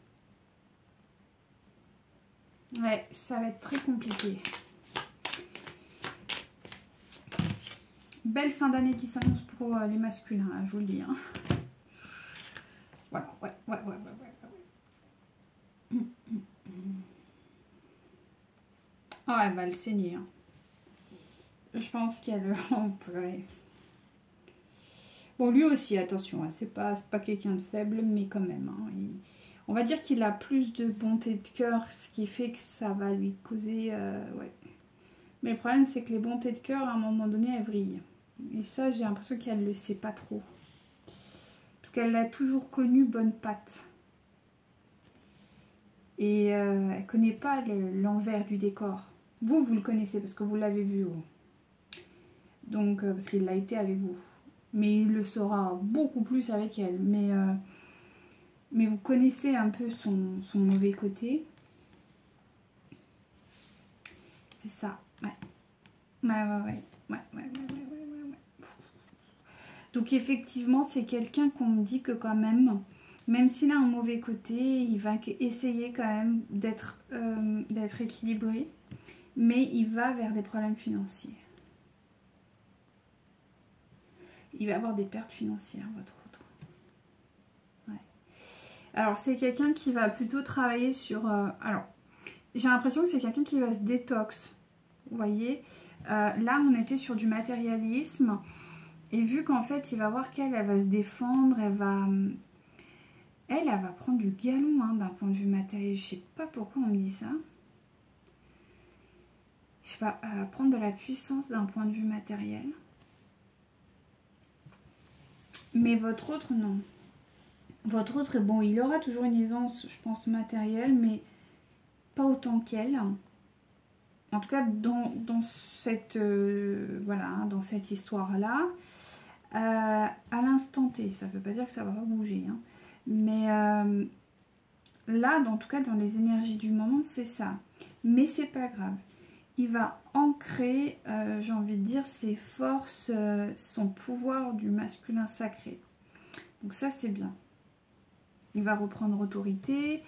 Ouais, ça va être très compliqué. Belle fin d'année qui s'annonce pour les masculins, là, je vous le dis. Hein. Voilà, ouais. Oh, elle va le saigner. Hein. Je pense qu'elle... Oh, ouais. Bon, lui aussi, attention, hein, c'est pas quelqu'un de faible, mais quand même. Hein, on va dire qu'il a plus de bonté de cœur, ce qui fait que ça va lui causer... ouais. Mais le problème, c'est que les bontés de cœur, à un moment donné, elles vrillent. Et ça, j'ai l'impression qu'elle le sait pas trop. Parce qu'elle a toujours connu bonne patte. Et elle connaît pas l'envers du décor. Vous le connaissez parce que vous l'avez vu. Donc, parce qu'il l'a été avec vous. Mais il le saura beaucoup plus avec elle. Mais vous connaissez un peu son mauvais côté. C'est ça. Ouais. Ouais. Donc effectivement, c'est quelqu'un qu'on me dit que quand même s'il a un mauvais côté, il va essayer quand même d'être équilibré. Mais il va vers des problèmes financiers. Il va avoir des pertes financières, votre autre. Ouais. Alors, c'est quelqu'un qui va plutôt travailler sur... alors, j'ai l'impression que c'est quelqu'un qui va se détox. Vous voyez, là, on était sur du matérialisme. Et vu qu'en fait, il va voir qu'elle va se défendre, elle va prendre du galon hein, d'un point de vue matériel. Je sais pas pourquoi on me dit ça. Je sais pas, prendre de la puissance d'un point de vue matériel. Mais votre autre, non. Votre autre, bon, il aura toujours une aisance, je pense, matérielle, mais pas autant qu'elle. En tout cas, dans cette, voilà, hein, dans cette histoire-là, à l'instant T, ça ne veut pas dire que ça va pas bouger. Hein, mais là, en tout cas, dans les énergies du moment, c'est ça. Mais c'est pas grave. Il va ancrer, j'ai envie de dire, ses forces, son pouvoir du masculin sacré. Donc ça, c'est bien. Il va reprendre autorité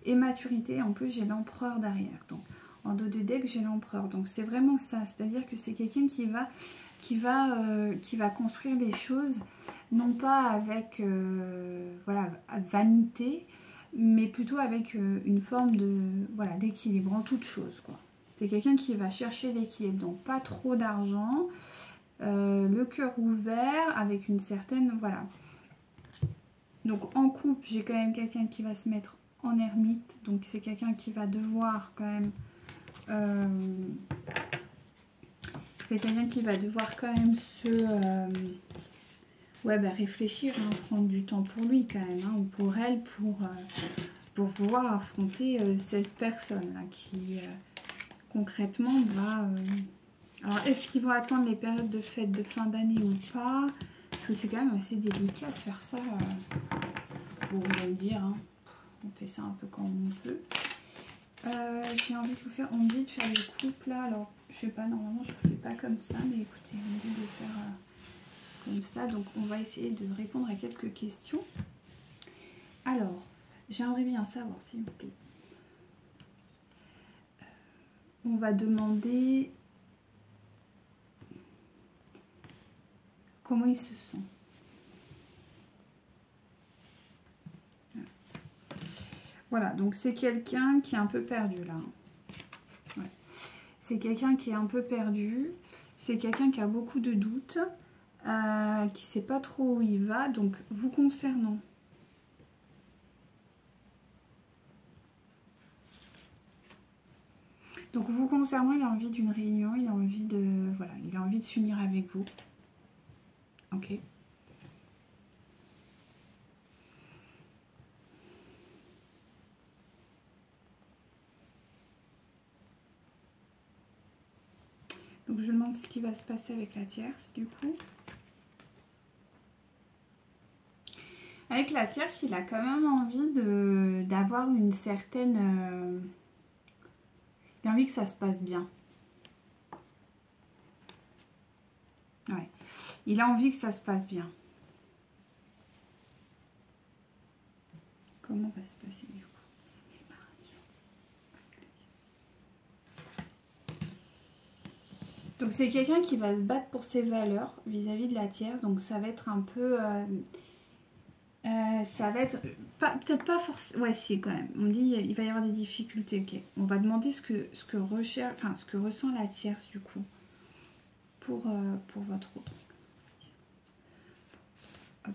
et maturité. En plus, j'ai l'empereur derrière. Donc, en dos de deck, j'ai l'empereur. Donc, c'est vraiment ça. C'est-à-dire que c'est quelqu'un qui va construire les choses, non pas avec voilà, vanité, mais plutôt avec une forme de voilà, d'équilibre en toute chose, quoi. C'est quelqu'un qui va chercher l'équilibre, donc pas trop d'argent, le cœur ouvert, avec une certaine... Voilà. Donc en couple, j'ai quand même quelqu'un qui va se mettre en ermite, donc c'est quelqu'un qui va devoir quand même... c'est quelqu'un qui va devoir quand même réfléchir, hein, prendre du temps pour lui quand même, hein, ou pour elle, pour pouvoir affronter cette personne-là qui... concrètement, va... Alors, est-ce qu'ils vont attendre les périodes de fête de fin d'année ou pas? Parce que c'est quand même assez délicat de faire ça. Vous allez me dire, hein. On fait ça un peu quand on peut. J'ai envie de vous faire... On me dit de faire les couples, là. Alors, je sais pas, normalement, je ne fais pas comme ça. Mais écoutez, on me dit de faire comme ça. Donc, on va essayer de répondre à quelques questions. Alors, j'aimerais bien savoir, s'il vous plaît. On va demander comment ils se sentent. Voilà, donc c'est quelqu'un qui est un peu perdu là. Ouais. C'est quelqu'un qui est un peu perdu. C'est quelqu'un qui a beaucoup de doutes, qui ne sait pas trop où il va. Donc, vous concernant, il a envie d'une réunion, il a envie de, voilà, il a envie de s'unir avec vous. Ok. Donc je demande ce qui va se passer avec la tierce du coup. Avec la tierce, il a quand même envie d'avoir une certaine... il a envie que ça se passe bien. Ouais. Il a envie que ça se passe bien. Comment va se passer du coup? Donc c'est quelqu'un qui va se battre pour ses valeurs vis-à-vis de la tierce. Donc ça va être un peu... ça va être... peut-être pas forcément... Ouais, si, quand même. On dit il va y avoir des difficultés. Ok. On va demander ce que recherche... Enfin, ce que ressent la tierce, du coup. Pour votre autre. Hop.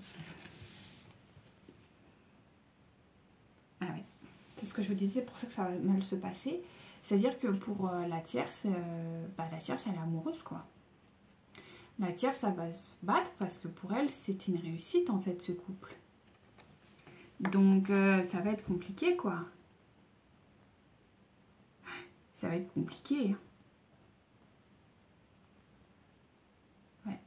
Ah ouais. C'est ce que je vous disais, pour ça que ça va mal se passer. C'est-à-dire que pour la tierce, elle est amoureuse, quoi. La tierce, elle va se battre parce que pour elle, c'est une réussite, en fait, ce couple. Donc, ça va être compliqué, quoi. Ça va être compliqué. Ouais.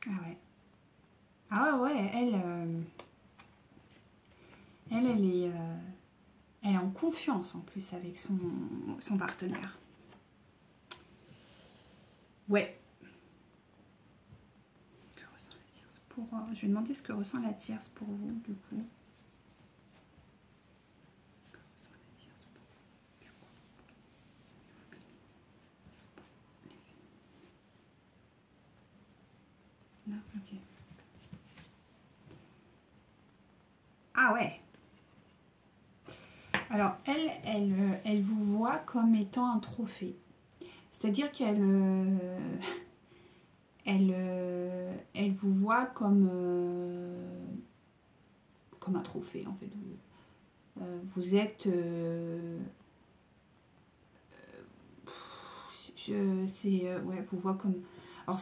Ah ouais. Ah ouais, elle est en confiance en plus avec son partenaire. Ouais. Que ressent la tierce je vais demander ce que ressent la tierce pour vous, du coup. Que ressent la tierce pour vous, du coup. Non, ok. Ah ouais. Alors, elle vous voit comme étant un trophée. C'est-à-dire elle vous voit comme un trophée, en fait. Vous êtes... ouais, vous voit comme... Alors,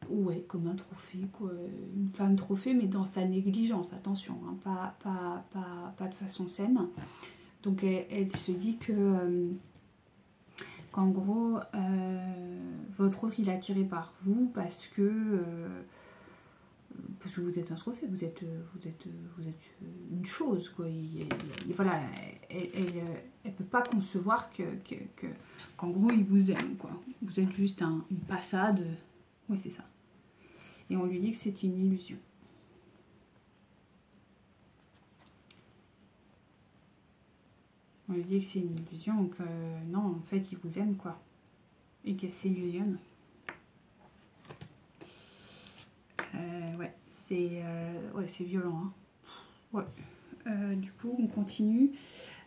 ouais, comme un trophée, quoi. Une femme trophée, mais dans sa négligence, attention, hein, pas de façon saine. Donc, elle se dit que... qu'en gros, votre autre, il est attiré par vous parce que vous êtes un trophée, vous êtes une chose, quoi. Voilà, elle peut pas concevoir qu'en gros, il vous aime, quoi. Vous êtes juste une passade. Oui, c'est ça. Et on lui dit que c'est une illusion. On lui dit que c'est une illusion, que non, en fait, il vous aime, quoi. Et qu'elle s'illusionne. Ouais, c'est violent, hein. Ouais. Du coup, on continue.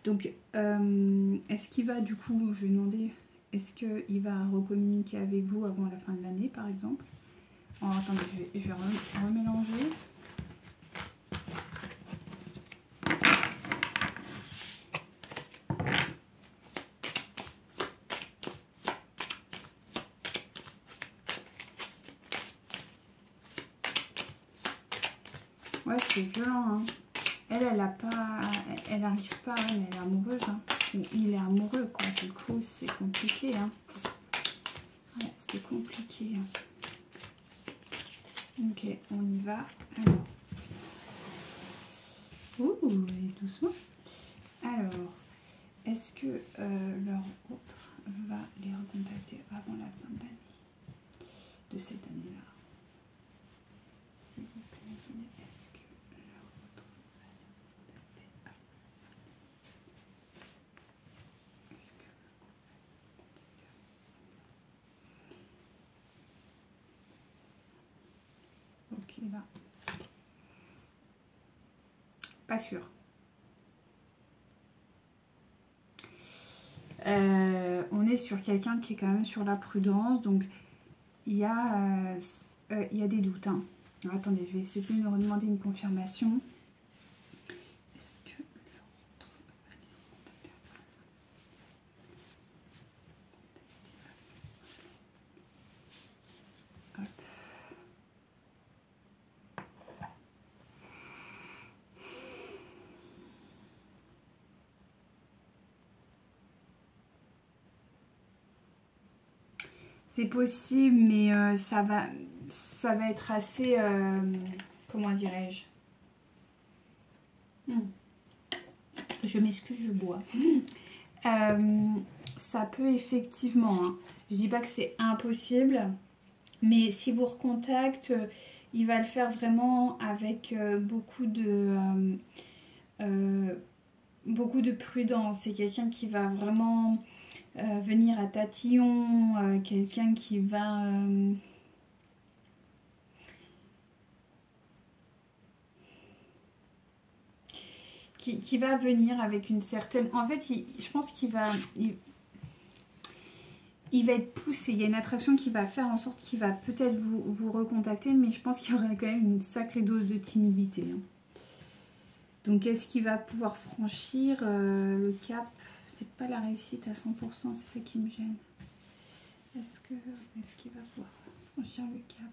Donc, est-ce qu'il va, du coup, je vais demander, est-ce qu'il va recommuniquer avec vous avant la fin de l'année, par exemple? Oh, attendez, je vais remélanger. Ouais, c'est violent, hein. Elle arrive pas, elle est amoureuse, hein. Ou il est amoureux, quoi. Du coup, c'est compliqué, hein. Ouais, c'est compliqué, hein. Ok, on y va. Alors, ouh, et doucement. Alors, est-ce que leur autre va les recontacter avant la fin de l'année, de cette année-là? S'il vous plaît, est-ce que leur autre va les recontacter avant? Est-ce que ok, là. Pas sûr. On est sur quelqu'un qui est quand même sur la prudence, donc il y a des doutes, hein. Alors, attendez, je vais essayer de leur demander une confirmation. Est-ce que l'autre va les recontacter avant? C'est possible, mais ça va être assez... comment dirais-je? Je m'excuse, je bois. Ça peut effectivement, hein, je dis pas que c'est impossible, mais si vous recontacte, il va le faire vraiment avec beaucoup de prudence. C'est quelqu'un qui va vraiment venir à tatillon, quelqu'un qui va... qui va venir avec une certaine... En fait, je pense qu'il va... Il va être poussé. Il y a une attraction qui va faire en sorte qu'il va peut-être vous recontacter, mais je pense qu'il y aura quand même une sacrée dose de timidité. Hein. Donc, est-ce qu'il va pouvoir franchir le cap? C'est pas la réussite à 100%, c'est ça qui me gêne. Est-ce qu'il va pouvoir franchir le cap?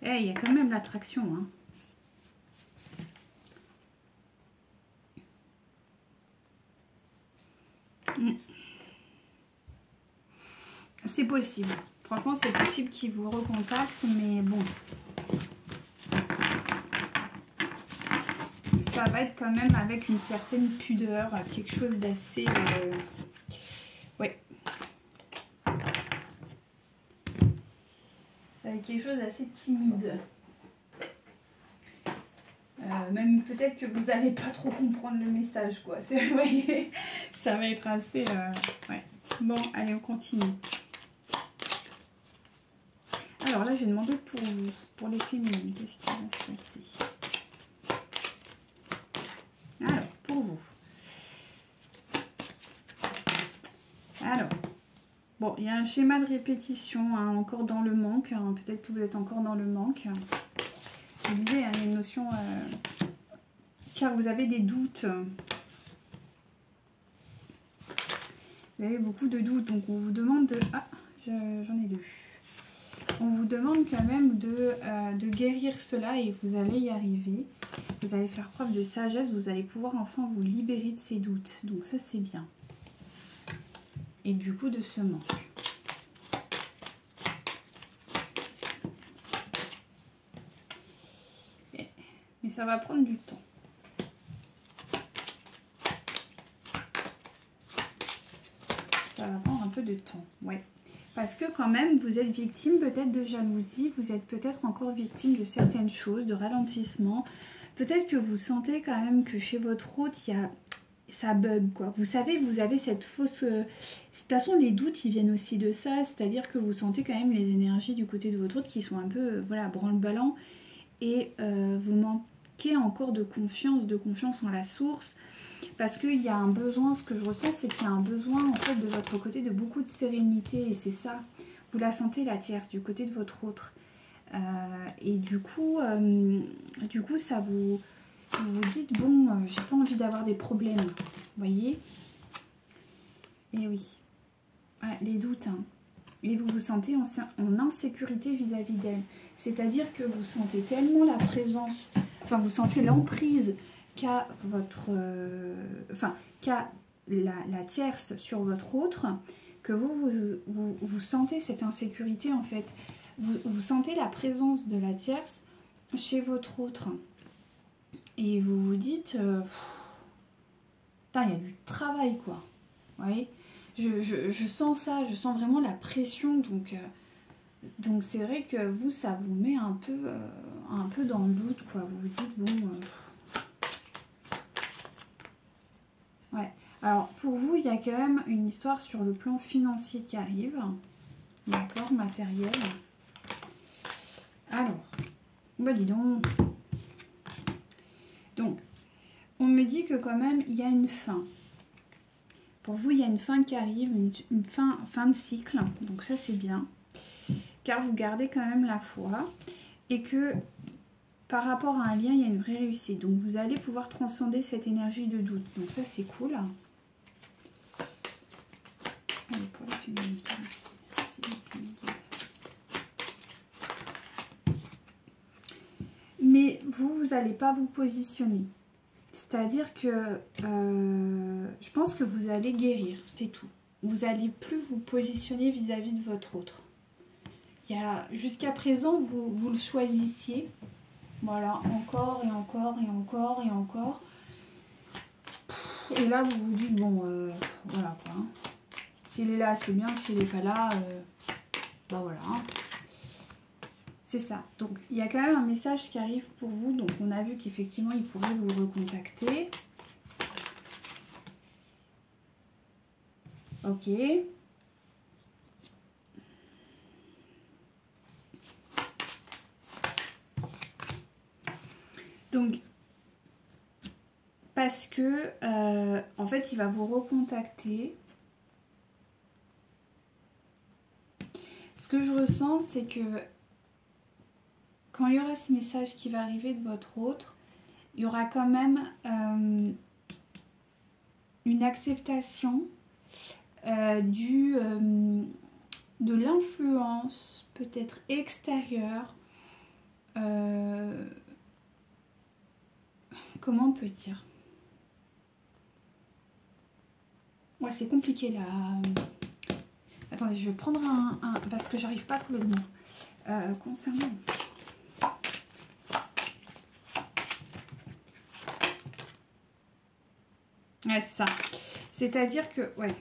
Eh, il y a quand même l'attraction, hein. C'est possible. Franchement, c'est possible qu'il vous recontacte, mais bon. Ça va être quand même avec une certaine pudeur, quelque chose d'assez... Ouais. Ça va être quelque chose d'assez timide. Même peut-être que vous n'allez pas trop comprendre le message, quoi. Vous voyez, ça va être assez... ouais. Bon, allez, on continue. Alors là, j'ai demandé pour les féminines, qu'est-ce qui va se passer? Alors, pour vous. Alors, bon, il y a un schéma de répétition, hein, encore dans le manque. Hein, peut-être que vous êtes encore dans le manque. Je vous disais, hein, il y a une notion... car vous avez des doutes. Vous avez beaucoup de doutes, donc on vous demande de... Ah, j'en ai deux. On vous demande quand même de guérir cela et vous allez y arriver. Vous allez faire preuve de sagesse, vous allez pouvoir enfin vous libérer de ces doutes. Donc ça, c'est bien. Et du coup, de ce manque. Mais ça va prendre du temps. Ça va prendre un peu de temps, ouais. Parce que quand même, vous êtes victime peut-être de jalousie, vous êtes peut-être encore victime de certaines choses, de ralentissement. Peut-être que vous sentez quand même que chez votre hôte, ça bug, quoi. Vous savez, vous avez cette fausse... De toute façon, les doutes, ils viennent aussi de ça. C'est-à-dire que vous sentez quand même les énergies du côté de votre hôte qui sont un peu, voilà, branle-ballant. Et vous manquez encore de confiance en la source. Parce qu'il y a un besoin, ce que je ressens, c'est qu'il y a un besoin en fait de votre côté de beaucoup de sérénité. Et c'est ça, vous la sentez la tierce du côté de votre autre. Et du coup, ça vous dites, bon, j'ai pas envie d'avoir des problèmes. Vous voyez? Et oui, ouais, les doutes. Hein. Et vous vous sentez en insécurité vis-à-vis d'elle. C'est-à-dire que vous sentez tellement la présence, enfin vous sentez l'emprise qu'a votre, qu'a la tierce sur votre autre, que vous sentez cette insécurité en fait. Vous sentez la présence de la tierce chez votre autre. Et vous vous dites, putain, il y a du travail quoi. Vous voyez, je sens ça, je sens vraiment la pression, donc c'est vrai que vous, ça vous met un peu dans le doute quoi. Vous vous dites, bon... Ouais, alors pour vous, il y a quand même une histoire sur le plan financier qui arrive. D'accord, matériel. Alors, bah dis donc. Donc, on me dit que quand même, il y a une fin. Pour vous, il y a une fin qui arrive, une fin de cycle. Donc ça, c'est bien. Car vous gardez quand même la foi. Et que par rapport à un lien, il y a une vraie réussite. Donc vous allez pouvoir transcender cette énergie de doute. Donc ça, c'est cool. Allez, pour la féminité. Mais vous n'allez pas vous positionner. C'est-à-dire que je pense que vous allez guérir, c'est tout. vous allez plus vous positionner vis-à-vis de votre autre. Jusqu'à présent, vous le choisissiez. Voilà, encore et encore et encore et encore. Et là, vous vous dites, bon, voilà quoi. Hein. S'il est là, c'est bien. S'il n'est pas là, bah voilà. Hein. C'est ça. Donc, il y a quand même un message qui arrive pour vous. Donc, on a vu qu'effectivement, il pourrait vous recontacter. Ok. Donc, parce que, en fait, il va vous recontacter. Ce que je ressens, c'est que quand il y aura ce message qui va arriver de votre autre, il y aura quand même une acceptation de l'influence peut-être extérieure. Comment on peut dire? Ouais, c'est compliqué là. Attendez, je vais prendre un parce que j'arrive pas à trouver le mot. Concernant... Ouais, c'est ça. C'est-à-dire que... Ouais.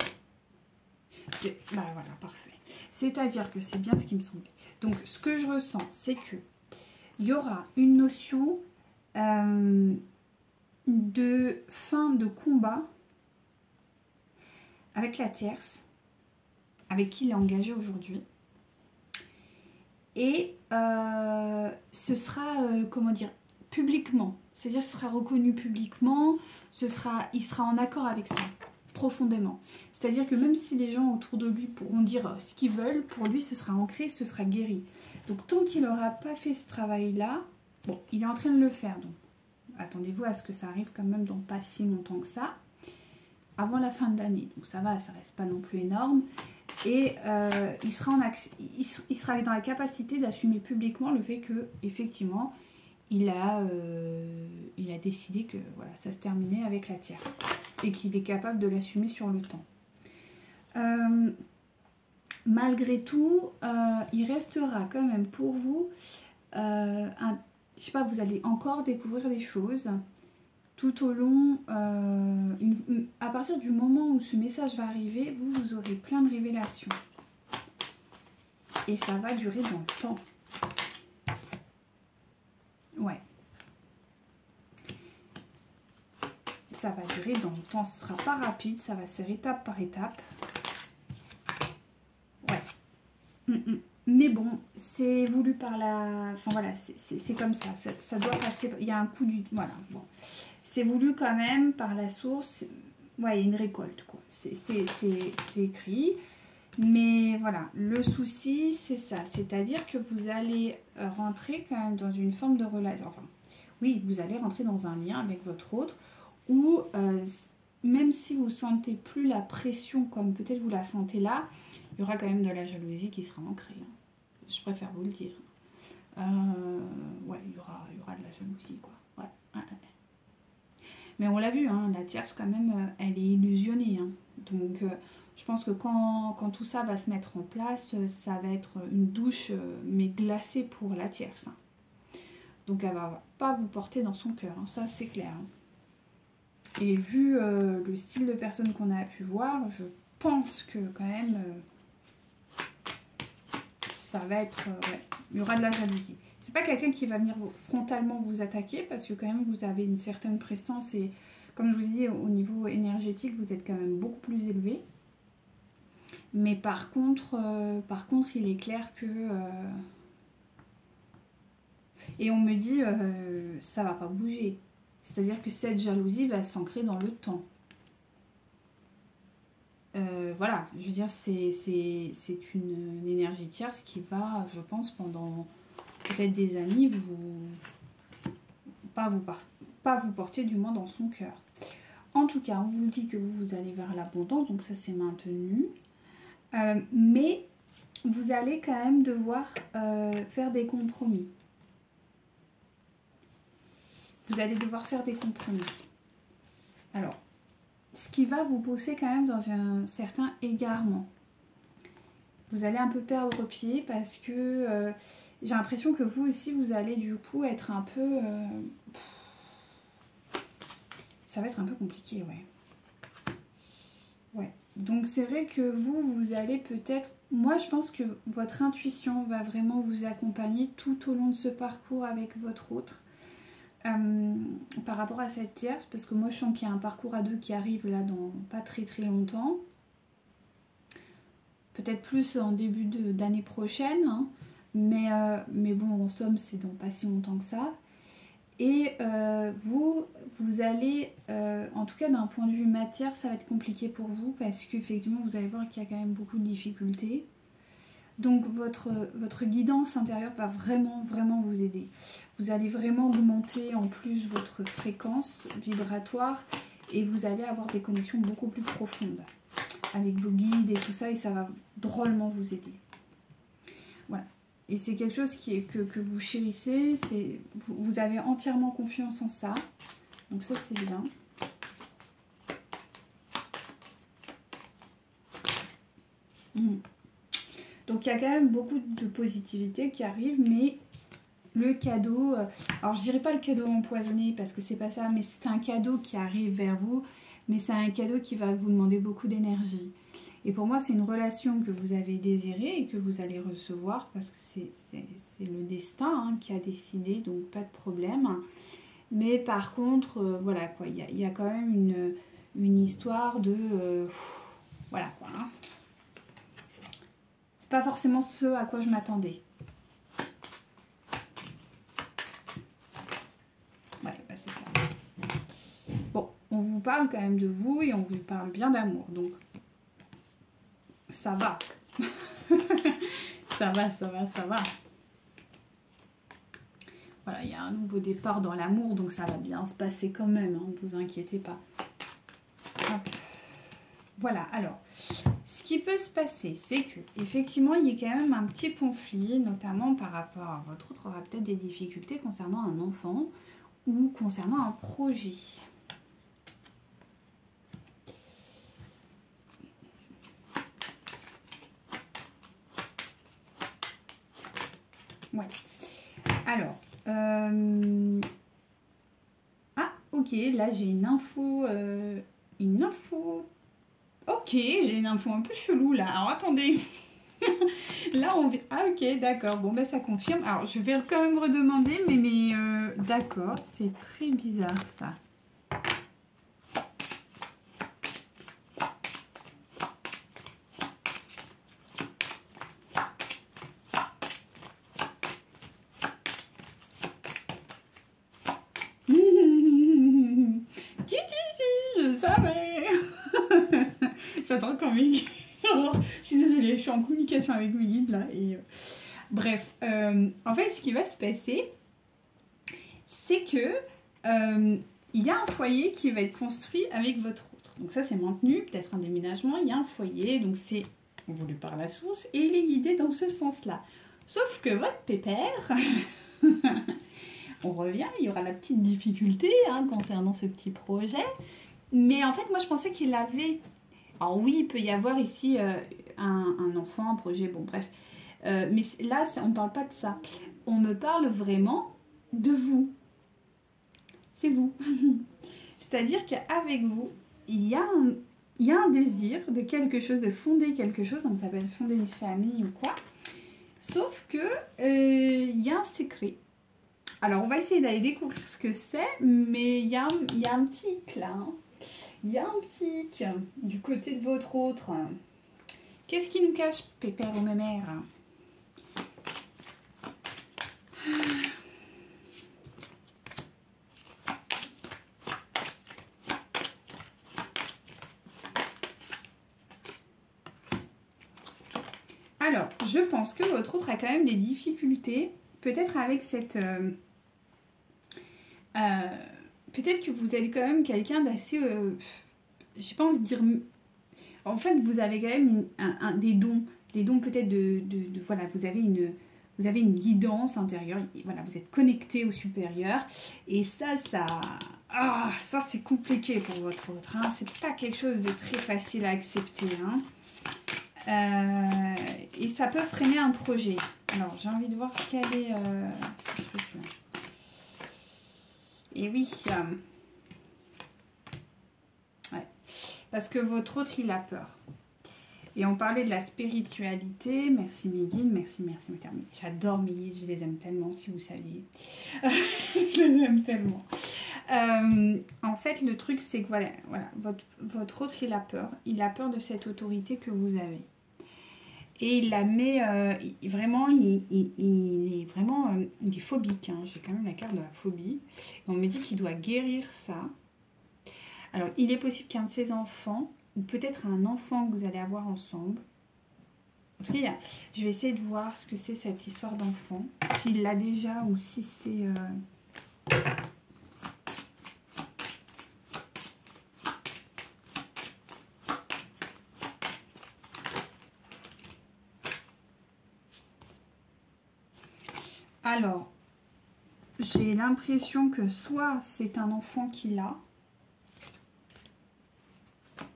Bah voilà, parfait. C'est-à-dire que c'est bien ce qui me semblait. Donc, ce que je ressens, c'est que il y aura une notion de fin de combat avec la tierce, avec qui il est engagé aujourd'hui. Et ce sera, comment dire, publiquement. C'est-à-dire que ce sera reconnu publiquement, il sera en accord avec ça, profondément. C'est-à-dire que même si les gens autour de lui pourront dire ce qu'ils veulent, pour lui ce sera ancré, ce sera guéri. Donc tant qu'il n'aura pas fait ce travail-là, bon, il est en train de le faire. Donc attendez-vous à ce que ça arrive quand même dans pas si longtemps que ça, avant la fin de l'année. Donc ça va, ça reste pas non plus énorme. Et il sera dans la capacité d'assumer publiquement le fait que effectivement il a décidé que voilà, ça se terminait avec la tierce et qu'il est capable de l'assumer sur le temps. Malgré tout, il restera quand même pour vous je sais pas, vous allez encore découvrir des choses tout au long, à partir du moment où ce message va arriver, vous aurez plein de révélations. Et ça va durer dans le temps. Ouais. Ça va durer dans le temps. Ce sera pas rapide, ça va se faire étape par étape. Ouais. Mais bon, c'est voulu par la... Enfin voilà, c'est comme ça. Ça doit passer... Il y a un coup du... Voilà, bon. C'est voulu quand même par la source. Ouais, il y a une récolte, quoi. C'est écrit. Mais voilà, le souci, c'est ça. C'est-à-dire que vous allez rentrer quand même dans une forme de relation. Enfin, oui, vous allez rentrer dans un lien avec votre autre où, même si vous ne sentez plus la pression comme peut-être vous la sentez là, il y aura quand même de la jalousie qui sera ancrée. Hein. Je préfère vous le dire. Ouais, il y aura de la jalousie, quoi. Ouais. Mais on l'a vu, hein, la tierce quand même, elle est illusionnée. Hein. Donc, je pense que quand tout ça va se mettre en place, ça va être une douche, mais glacée pour la tierce. Hein. Donc, elle va pas vous porter dans son cœur, hein, ça c'est clair. Hein. Et vu le style de personne qu'on a pu voir, je pense que quand même, ça va être... ouais, il y aura de la jalousie. C'est pas quelqu'un qui va venir frontalement vous attaquer parce que quand même vous avez une certaine prestance et comme je vous ai dit au niveau énergétique vous êtes quand même beaucoup plus élevé. Mais par contre il est clair que et on me dit ça va pas bouger. C'est-à-dire que cette jalousie va s'ancrer dans le temps. Voilà, je veux dire c'est une énergie tierce qui va, je pense, pendant peut-être des années, pas vous porter du moins dans son cœur. En tout cas, on vous dit que vous allez vers l'abondance, donc ça c'est maintenu. Mais vous allez quand même devoir faire des compromis. Vous allez devoir faire des compromis. Alors, ce qui va vous pousser quand même dans un certain égarement. Vous allez un peu perdre pied parce que j'ai l'impression que vous aussi, vous allez du coup être un peu... ça va être un peu compliqué, ouais. Ouais. Donc c'est vrai que vous allez peut-être... Moi, je pense que votre intuition va vraiment vous accompagner tout au long de ce parcours avec votre autre. Par rapport à cette tierce, parce que moi, je sens qu'il y a un parcours à deux qui arrive là dans pas très longtemps. Peut-être plus en début d'année prochaine. Hein. Mais bon, en somme, c'est dans pas si longtemps que ça. Et vous allez, en tout cas d'un point de vue matière, ça va être compliqué pour vous parce qu'effectivement, vous allez voir qu'il y a quand même beaucoup de difficultés. Donc votre guidance intérieure va vraiment vous aider. Vous allez vraiment augmenter en plus votre fréquence vibratoire et vous allez avoir des connexions beaucoup plus profondes avec vos guides et tout ça et ça va drôlement vous aider. Voilà. Et c'est quelque chose que vous chérissez, vous avez entièrement confiance en ça. Donc ça c'est bien. Donc il y a quand même beaucoup de positivité qui arrive, mais le cadeau, alors je dirais pas le cadeau empoisonné parce que c'est pas ça, mais c'est un cadeau qui arrive vers vous, mais c'est un cadeau qui va vous demander beaucoup d'énergie. Et pour moi, c'est une relation que vous avez désirée et que vous allez recevoir parce que c'est le destin hein, qui a décidé, donc pas de problème. Mais par contre, voilà quoi, il y a quand même une histoire de... voilà quoi. Hein. C'est pas forcément ce à quoi je m'attendais. Ouais, bah c'est ça. Bon, on vous parle quand même de vous et on vous parle bien d'amour, donc... ça va. ça va. Voilà, il y a un nouveau départ dans l'amour, donc ça va bien se passer quand même, hein, ne vous inquiétez pas. Hop. Voilà, alors, ce qui peut se passer, c'est que effectivement, il y a quand même un petit conflit, notamment par rapport à votre autre, aura peut-être des difficultés concernant un enfant ou concernant un projet. Ouais. Alors, ah, ok, là j'ai une info. Ok, j'ai une info un peu chelou là. Alors attendez. Là on... Ah ok, d'accord. Bon, ben ça confirme. Alors je vais quand même redemander, mais d'accord, c'est très bizarre ça. Je savais. J'adore quand même. J'adore. Je suis désolée, je suis en communication avec mes guides là. Et bref, en fait, ce qui va se passer, c'est que il y a un foyer qui va être construit avec votre autre. Donc ça, c'est maintenu, peut-être un déménagement. Il y a un foyer, donc c'est voulu par la source et il est guidé dans ce sens-là. Sauf que votre pépère, on revient, il y aura la petite difficulté hein, concernant ce petit projet. Mais en fait, moi, je pensais qu'il avait... Alors oui, il peut y avoir ici un enfant, un projet, bon bref. Mais là, on ne parle pas de ça. On me parle vraiment de vous. C'est vous. C'est-à-dire qu'avec vous, il y a un désir de quelque chose, de fonder quelque chose. Donc ça s'appelle fonder une famille ou quoi. Sauf que il y a un secret. Alors, on va essayer d'aller découvrir ce que c'est, mais il y a un petit hic là. Hein. Il y a un petit hic du côté de votre autre. Qu'est-ce qui nous cache, pépère ou mémère? Alors, je pense que votre autre a quand même des difficultés, peut-être avec cette... peut-être que vous êtes quand même quelqu'un d'assez... j'ai pas envie de dire... En fait, vous avez quand même des dons peut-être voilà, vous avez vous avez une guidance intérieure, voilà, vous êtes connecté au supérieur. Et ça c'est compliqué pour votre autre. Hein. C'est pas quelque chose de très facile à accepter. Hein. Et ça peut freiner un projet. Alors, j'ai envie de voir quel est ce truc-là. Et oui, ouais, parce que votre autre, il a peur. Et on parlait de la spiritualité. Merci mes guides, merci. J'adore mes guides, je les aime tellement, si vous saviez. Je les aime tellement. En fait, le truc, c'est que voilà votre autre, il a peur. Il a peur de cette autorité que vous avez. Et il la met, vraiment, il est phobique. Hein. J'ai quand même la carte de la phobie. Et on me dit qu'il doit guérir ça. Alors, il est possible qu'un de ses enfants, ou peut-être un enfant que vous allez avoir ensemble. En tout cas, je vais essayer de voir ce que c'est cette histoire d'enfant. S'il l'a déjà ou si c'est... Alors, j'ai l'impression que soit c'est un enfant qu'il a.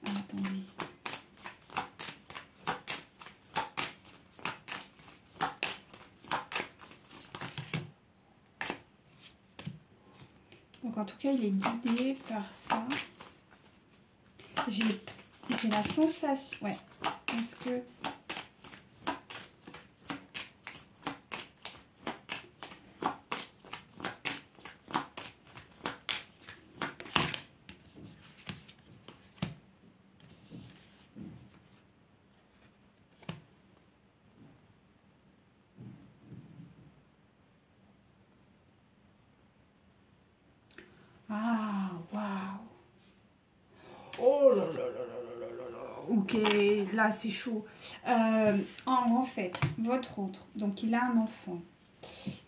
Attendez. Donc en tout cas, il est guidé par ça. J'ai la sensation... Ouais. Est-ce que... Ah, waouh. Oh là là là là là là là. Ok, là c'est chaud. En fait, votre autre, donc il a un enfant.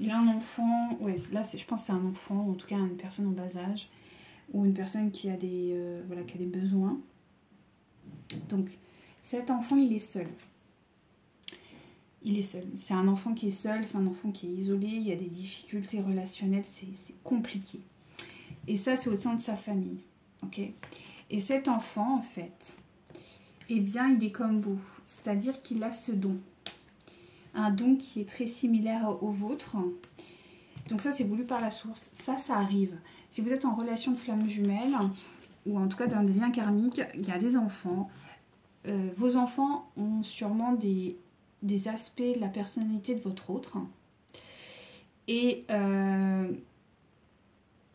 Il a un enfant, ouais, là je pense que c'est un enfant, en tout cas une personne en bas âge, ou une personne qui a des, voilà, qui a des besoins. Donc cet enfant, il est seul. Il est seul. C'est un enfant qui est seul, c'est un enfant qui est isolé, il y a des difficultés relationnelles, c'est compliqué. Et ça, c'est au sein de sa famille. Ok. Et cet enfant, en fait, eh bien, il est comme vous. C'est-à-dire qu'il a ce don. Un don qui est très similaire au vôtre. Donc ça, c'est voulu par la source. Ça arrive. Si vous êtes en relation de flamme jumelle, ou en tout cas dans des liens karmiques, il y a des enfants. Vos enfants ont sûrement des aspects de la personnalité de votre autre. Et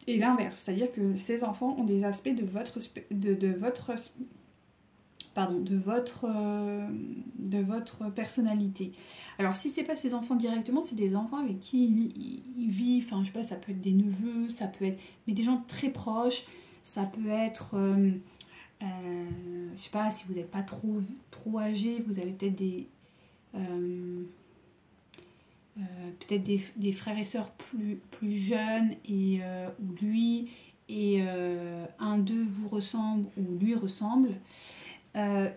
l'inverse, c'est-à-dire que ces enfants ont des aspects de votre personnalité. Alors si c'est pas ces enfants directement, c'est des enfants avec qui il vit, enfin je sais pas, ça peut être des neveux, ça peut être, mais des gens très proches, ça peut être, je sais pas, si vous n'êtes pas trop âgé, vous avez peut-être des frères et sœurs plus jeunes et où lui et un d'eux vous ressemble ou lui ressemble.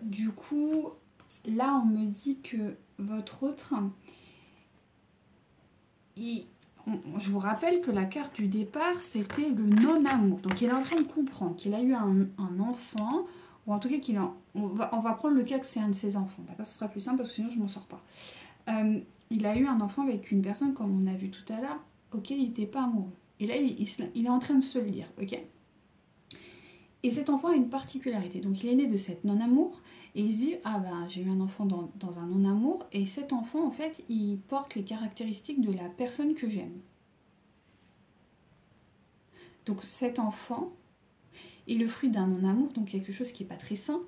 Du coup, là on me dit que votre autre, je vous rappelle que la carte du départ c'était le non-amour. Donc il est en train de comprendre qu'il a eu un enfant, ou en tout cas on va prendre le cas que c'est un de ses enfants, d'accord? Ce sera plus simple parce que sinon je m'en sors pas. Il a eu un enfant avec une personne, comme on a vu tout à l'heure, auquel il n'était pas amoureux. Et là, il est en train de se le dire, ok? Et cet enfant a une particularité. Donc, il est né de cette non-amour. Et il se dit, ah ben, j'ai eu un enfant dans un non-amour. Et cet enfant, en fait, il porte les caractéristiques de la personne que j'aime. Donc, cet enfant est le fruit d'un non-amour, donc quelque chose qui n'est pas très sain.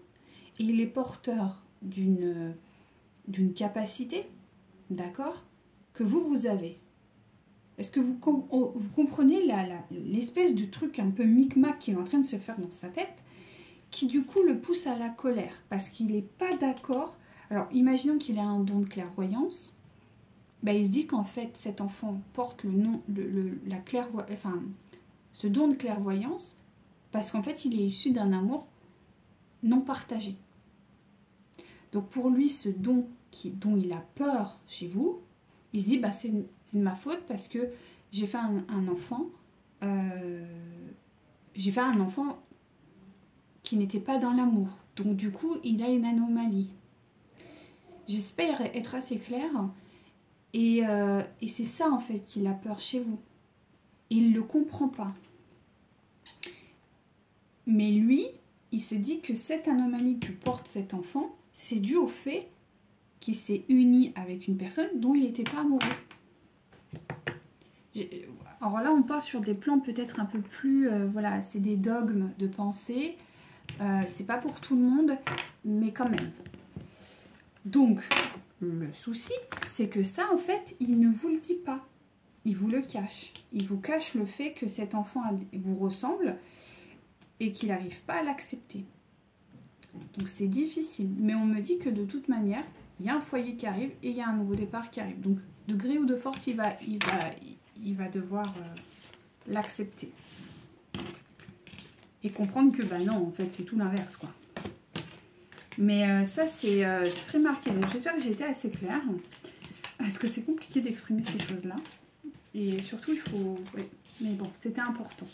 Et il est porteur d'une capacité, d'accord, que vous avez. Est-ce que vous comprenez l'espèce de truc un peu micmac qui est en train de se faire dans sa tête, qui du coup le pousse à la colère, parce qu'il n'est pas d'accord. Alors, imaginons qu'il a un don de clairvoyance. Ben, il se dit qu'en fait, cet enfant porte ce don de clairvoyance, parce qu'en fait, il est issu d'un amour non partagé. Donc, pour lui, ce don dont il a peur chez vous, Il se dit, bah, c'est de ma faute parce que j'ai fait un enfant. J'ai fait un enfant qui n'était pas dans l'amour. Donc du coup, il a une anomalie. J'espère être assez claire. Et c'est ça en fait qu'il a peur chez vous. Il ne le comprend pas. Mais lui, il se dit que cette anomalie que porte cet enfant, c'est dû au fait qu'il s'est uni avec une personne dont il n'était pas amoureux. Alors là, on part sur des plans peut-être un peu plus... voilà, c'est des dogmes de pensée. C'est pas pour tout le monde, mais quand même. Donc, le souci, c'est que ça, en fait, il ne vous le dit pas. Il vous le cache. Il vous cache le fait que cet enfant vous ressemble et qu'il n'arrive pas à l'accepter. Donc, c'est difficile. Mais on me dit que de toute manière, il y a un foyer qui arrive et il y a un nouveau départ qui arrive. Donc, de gré ou de force, il va devoir l'accepter. Et comprendre que, bah non, en fait, c'est tout l'inverse, quoi. Mais ça, c'est très marqué. Donc, j'espère que j'ai été assez claire. Parce que c'est compliqué d'exprimer ces choses-là. Et surtout, il faut... Oui. Mais bon, c'était important.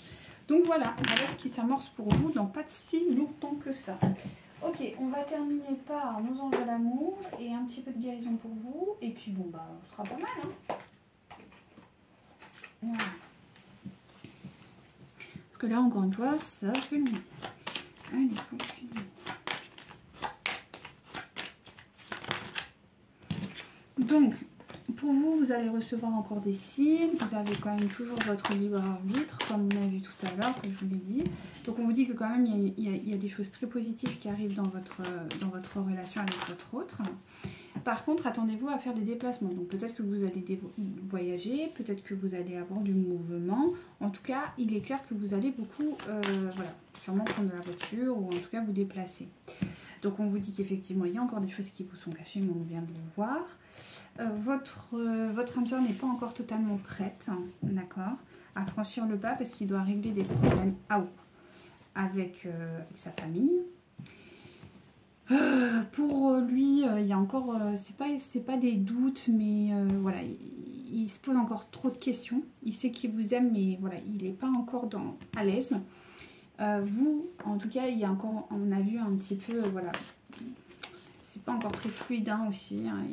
Donc, voilà ce qui s'amorce pour vous dans pas si longtemps que ça. Ok, on va terminer par nos anges de l'amour et un petit peu de guérison pour vous. Et puis, bon, bah, ce sera pas mal, hein. Voilà. Parce que là, encore une fois, ça fait long. Allez, continue. Donc, pour vous, vous allez recevoir encore des signes. Vous avez quand même toujours votre libre arbitre, comme on a vu tout à l'heure, que je vous l'ai dit. Donc, on vous dit que quand même, il y a des choses très positives qui arrivent dans votre relation avec votre autre. Par contre, attendez-vous à faire des déplacements. Donc, peut-être que vous allez voyager, peut-être que vous allez avoir du mouvement. En tout cas, il est clair que vous allez beaucoup, voilà, sûrement prendre de la voiture ou en tout cas vous déplacer. Donc, on vous dit qu'effectivement, il y a encore des choses qui vous sont cachées, mais on vient de le voir. Votre âme sœur n'est pas encore totalement prête, hein, d'accord, à franchir le pas parce qu'il doit régler des problèmes avec sa famille. Pour lui, il y a encore, c'est pas des doutes, mais voilà, il se pose encore trop de questions. Il sait qu'il vous aime, mais voilà, il n'est pas encore à l'aise. Vous, en tout cas, il y a encore, on a vu un petit peu, voilà, c'est pas encore très fluide hein, aussi. Hein,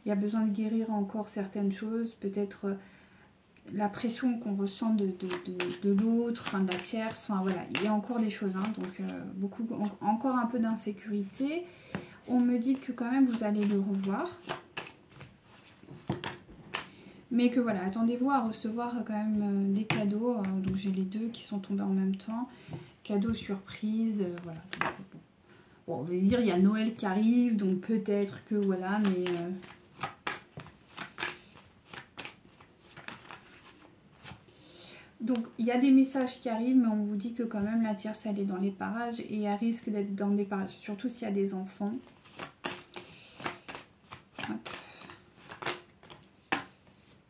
il y a besoin de guérir encore certaines choses, peut-être la pression qu'on ressent de l'autre, enfin de la tierce, enfin voilà, il y a encore des choses, hein, donc encore un peu d'insécurité. On me dit que quand même vous allez le revoir, mais que voilà, attendez-vous à recevoir quand même des cadeaux, donc j'ai les deux qui sont tombés en même temps, cadeaux surprise, voilà. Donc, bon, on va dire il y a Noël qui arrive, donc peut-être que voilà, mais... Donc, il y a des messages qui arrivent, mais on vous dit que quand même la tierce, elle est dans les parages et elle risque d'être dans des parages, surtout s'il y a des enfants. Hop.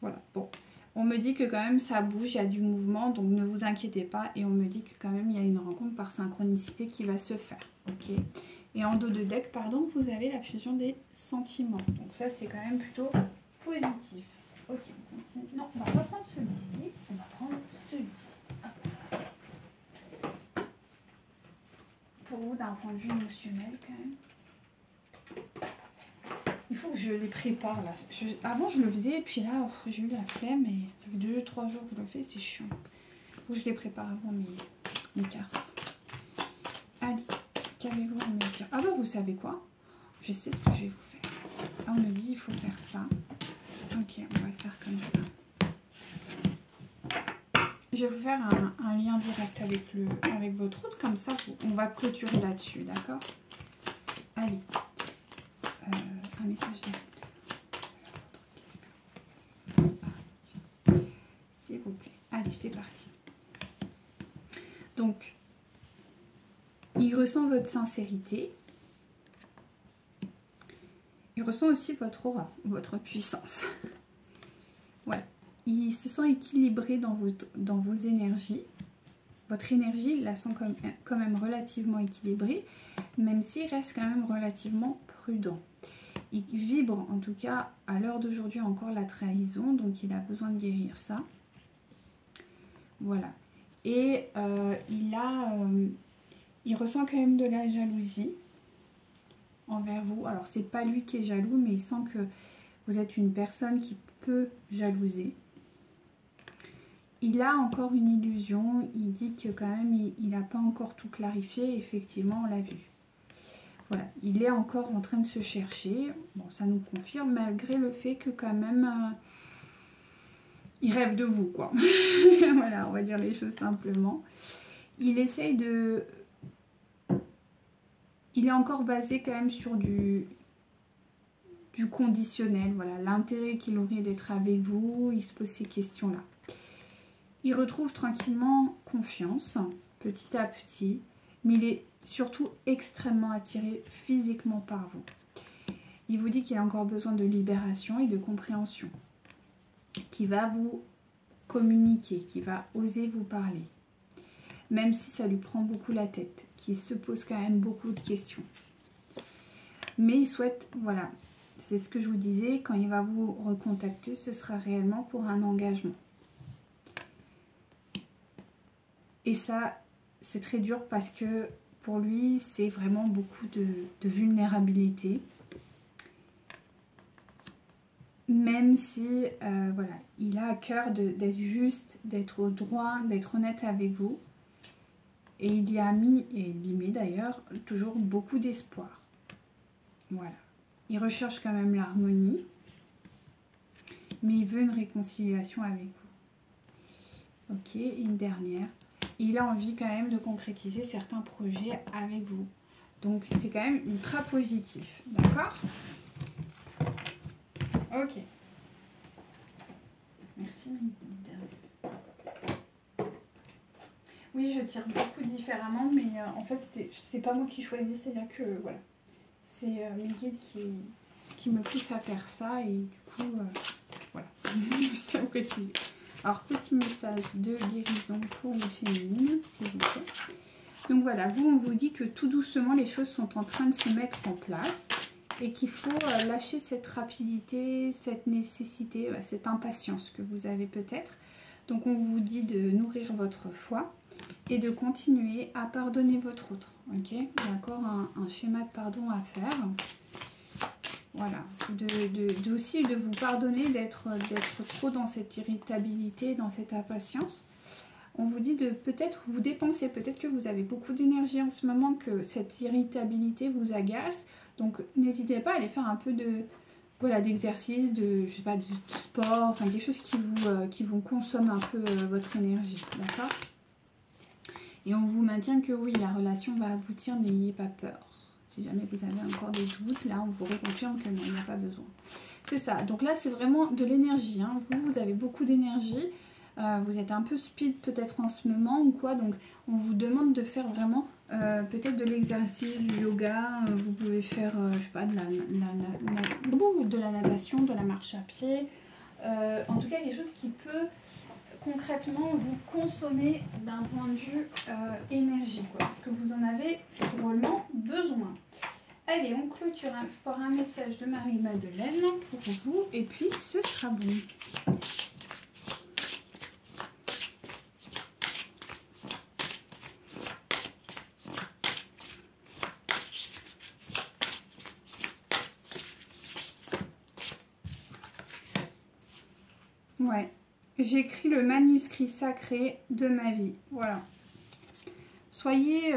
Voilà, bon. On me dit que quand même ça bouge, il y a du mouvement, donc ne vous inquiétez pas. Et on me dit que quand même il y a une rencontre par synchronicité qui va se faire. Ok. Et en dos de deck, pardon, vous avez la fusion des sentiments. Donc ça, c'est quand même plutôt positif. Ok, on continue. Non, on va pas prendre celui-ci, on va prendre celui-ci. Pour vous, d'un point de vue émotionnel, quand même. Il faut que je les prépare, là. Avant, je le faisais, et puis là, j'ai eu la flemme, et ça fait 2-3 jours que je le fais, c'est chiant. Il faut que je les prépare avant mes cartes. Allez, qu'avez-vous à me dire? Ah bah, vous savez quoi? Je sais ce que je vais vous faire. Là, on me dit, il faut faire ça. Ok, on va le faire comme ça. Je vais vous faire un lien direct avec votre autre, comme ça, on va clôturer là-dessus, d'accord? Allez, un message direct. S'il vous plaît. Allez, c'est parti. Donc, il ressent votre sincérité. Il ressent aussi votre aura, votre puissance. Voilà. Il se sent équilibré dans vos énergies. Votre énergie, il la sent quand même relativement équilibrée, même s'il reste quand même relativement prudent. il vibre en tout cas à l'heure d'aujourd'hui encore la trahison, donc il a besoin de guérir ça. Voilà. Et il ressent quand même de la jalousie envers vous. Alors c'est pas lui qui est jaloux, mais il sent que vous êtes une personne qui peut jalouser. Il a encore une illusion, il dit que quand même il n'a pas encore tout clarifié, effectivement on l'a vu. Voilà, il est encore en train de se chercher, bon ça nous confirme malgré le fait que quand même il rêve de vous quoi. Voilà, on va dire les choses simplement. Il essaye de... Il est encore basé quand même sur du conditionnel, voilà, l'intérêt qu'il aurait d'être avec vous, il se pose ces questions-là. Il retrouve tranquillement confiance, petit à petit, mais il est surtout extrêmement attiré physiquement par vous. Il vous dit qu'il a encore besoin de libération et de compréhension, qu'il va vous communiquer, qu'il va oser vous parler, même si ça lui prend beaucoup la tête, qu'il se pose quand même beaucoup de questions. Mais il souhaite, voilà, c'est ce que je vous disais, quand il va vous recontacter, ce sera réellement pour un engagement. Et ça, c'est très dur parce que pour lui, c'est vraiment beaucoup de vulnérabilité. Même si, voilà, il a à cœur d'être juste, d'être droit, d'être honnête avec vous. Et il y a mis, et il y met d'ailleurs, toujours beaucoup d'espoir. Voilà. Il recherche quand même l'harmonie, mais il veut une réconciliation avec vous. Ok, une dernière. Il a envie quand même de concrétiser certains projets avec vous. Donc c'est quand même ultra positif. D'accord? Ok. Merci Mathilde. Oui, je tire beaucoup différemment, mais en fait, c'est pas moi qui choisis, c'est là que, voilà. C'est mes guides qui me poussent à faire ça, et du coup, voilà, je tiens à préciser. Alors, petit message de guérison pour les féminines, s'il vous plaît. Donc voilà, vous, on vous dit que tout doucement, les choses sont en train de se mettre en place et qu'il faut lâcher cette rapidité, cette nécessité, cette impatience que vous avez peut-être. Donc, on vous dit de nourrir votre foi et de continuer à pardonner votre autre. Ok, il y a encore un schéma de pardon à faire. Voilà, aussi de vous pardonner d'être trop dans cette irritabilité, dans cette impatience. On vous dit de peut-être vous dépenser, peut-être que vous avez beaucoup d'énergie en ce moment, que cette irritabilité vous agace. Donc n'hésitez pas à aller faire un peu d'exercice, je sais pas, de sport, enfin quelque chose qui vous consomme un peu votre énergie, d'accord? Et on vous maintient que oui, la relation va aboutir, n'ayez pas peur. Si jamais vous avez encore des doutes, là on vous reconfirme que non, il n'y a pas besoin. C'est ça, donc là c'est vraiment de l'énergie, hein. Vous avez beaucoup d'énergie, vous êtes un peu speed peut-être en ce moment ou quoi, donc on vous demande de faire vraiment peut-être de l'exercice, du yoga, vous pouvez faire, je sais pas, de la natation, de la marche à pied, en tout cas quelque chose qui peut concrètement vous consommer d'un point de vue énergie, quoi, parce que vous en avez drôlement besoin. Allez, on clôture par un message de Marie-Madeleine pour vous, et puis ce sera bon. Ouais, j'écris le manuscrit sacré de ma vie. Voilà. Soyez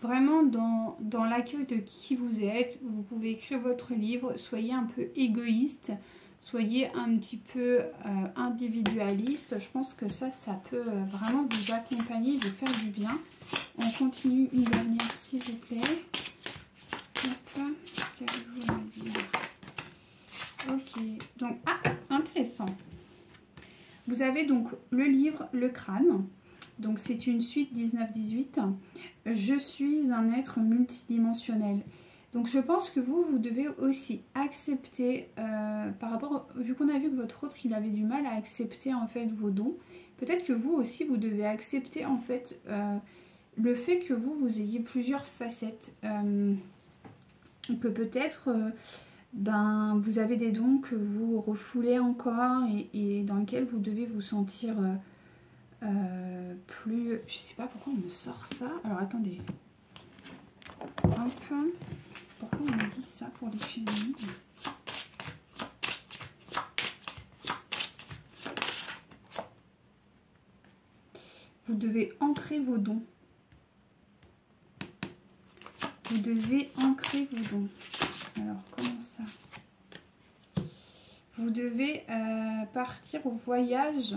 vraiment dans l'accueil de qui vous êtes. Vous pouvez écrire votre livre. Soyez un peu égoïste. Soyez un petit peu individualiste. Je pense que ça peut vraiment vous accompagner, vous faire du bien. On continue une dernière, s'il vous plaît. Hop, qu'avez-vous à dire? Ok, donc, intéressant. Vous avez donc le livre Le Crâne. Donc c'est une suite 19-18. Je suis un être multidimensionnel. Donc je pense que vous devez aussi accepter, par rapport, vu qu'on a vu que votre autre, il avait du mal à accepter en fait vos dons. Peut-être que vous aussi, vous devez accepter en fait le fait que vous ayez plusieurs facettes. Que peut-être ben, vous avez des dons que vous refoulez encore et dans lesquels vous devez vous sentir plus... Je sais pas pourquoi on me sort ça. Alors attendez. Hop. Pourquoi on me dit ça pour les féminines? Vous devez ancrer vos dons. Vous devez ancrer vos dons. Alors, comment ça? Vous devez partir au voyage.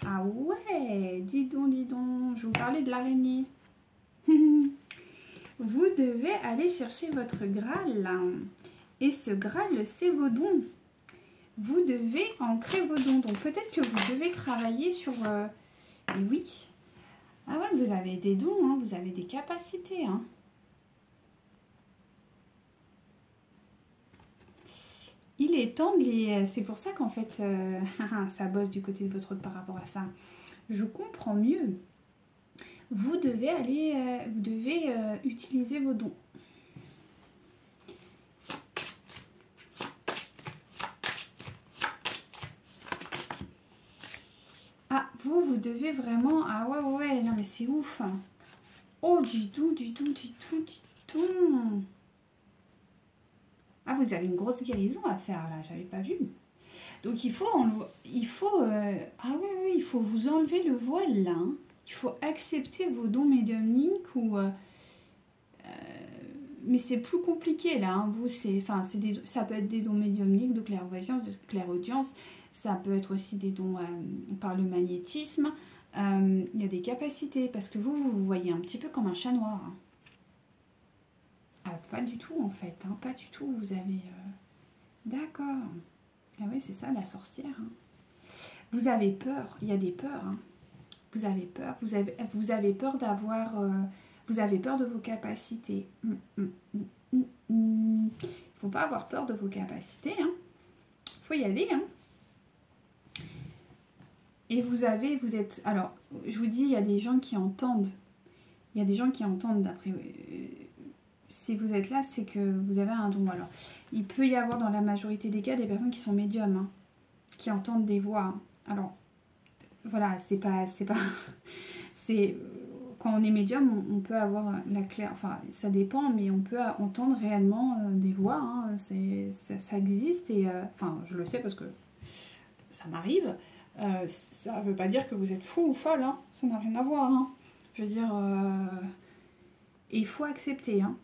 Ah ouais, dis donc, dis donc. Je vous parlais de l'araignée. Vous devez aller chercher votre Graal. Et ce Graal, c'est vos dons. Vous devez ancrer vos dons. Donc, peut-être que vous devez travailler sur... Et oui. Ah ouais, vous avez des dons, hein, vous avez des capacités. Hein. Il est temps de les... C'est pour ça qu'en fait, ça bosse du côté de votre autre par rapport à ça. Je comprends mieux. Vous devez aller... vous devez utiliser vos dons. Ah, vous devez vraiment... Ah ouais, ouais, non mais c'est ouf. Oh, du tout, du tout, du tout, du tout. Ah, vous avez une grosse guérison à faire là, j'avais pas vu. Donc il faut, ah oui, oui, il faut vous enlever le voile là. Hein. Il faut accepter vos dons médiumniques ou... mais c'est plus compliqué là. Hein. Vous, ça peut être des dons médiumniques, de clairvoyance, de clairaudience. Ça peut être aussi des dons par le magnétisme. Il y a des capacités parce que vous voyez un petit peu comme un chat noir. Hein. Ah, pas du tout en fait, hein, pas du tout. Vous avez... D'accord. Ah oui, c'est ça la sorcière. Hein. Vous avez peur, il y a des peurs. Hein. Vous avez peur, vous avez peur d'avoir... vous avez peur de vos capacités. Il ne faut pas avoir peur de vos capacités. Il faut y aller. Hein. Et vous êtes... Alors, je vous dis, il y a des gens qui entendent. Il y a des gens qui entendent d'après... si vous êtes là, c'est que vous avez un don. Alors, il peut y avoir dans la majorité des cas des personnes qui sont médiums, hein, qui entendent des voix. Hein. Alors, voilà, c'est pas... c'est quand on est médium, on peut avoir la claire... Enfin, ça dépend, mais on peut entendre réellement des voix. Hein, ça existe et... enfin, je le sais parce que ça m'arrive. Ça veut pas dire que vous êtes fou ou folle. Hein, ça n'a rien à voir. Hein. Je veux dire... il faut accepter, hein.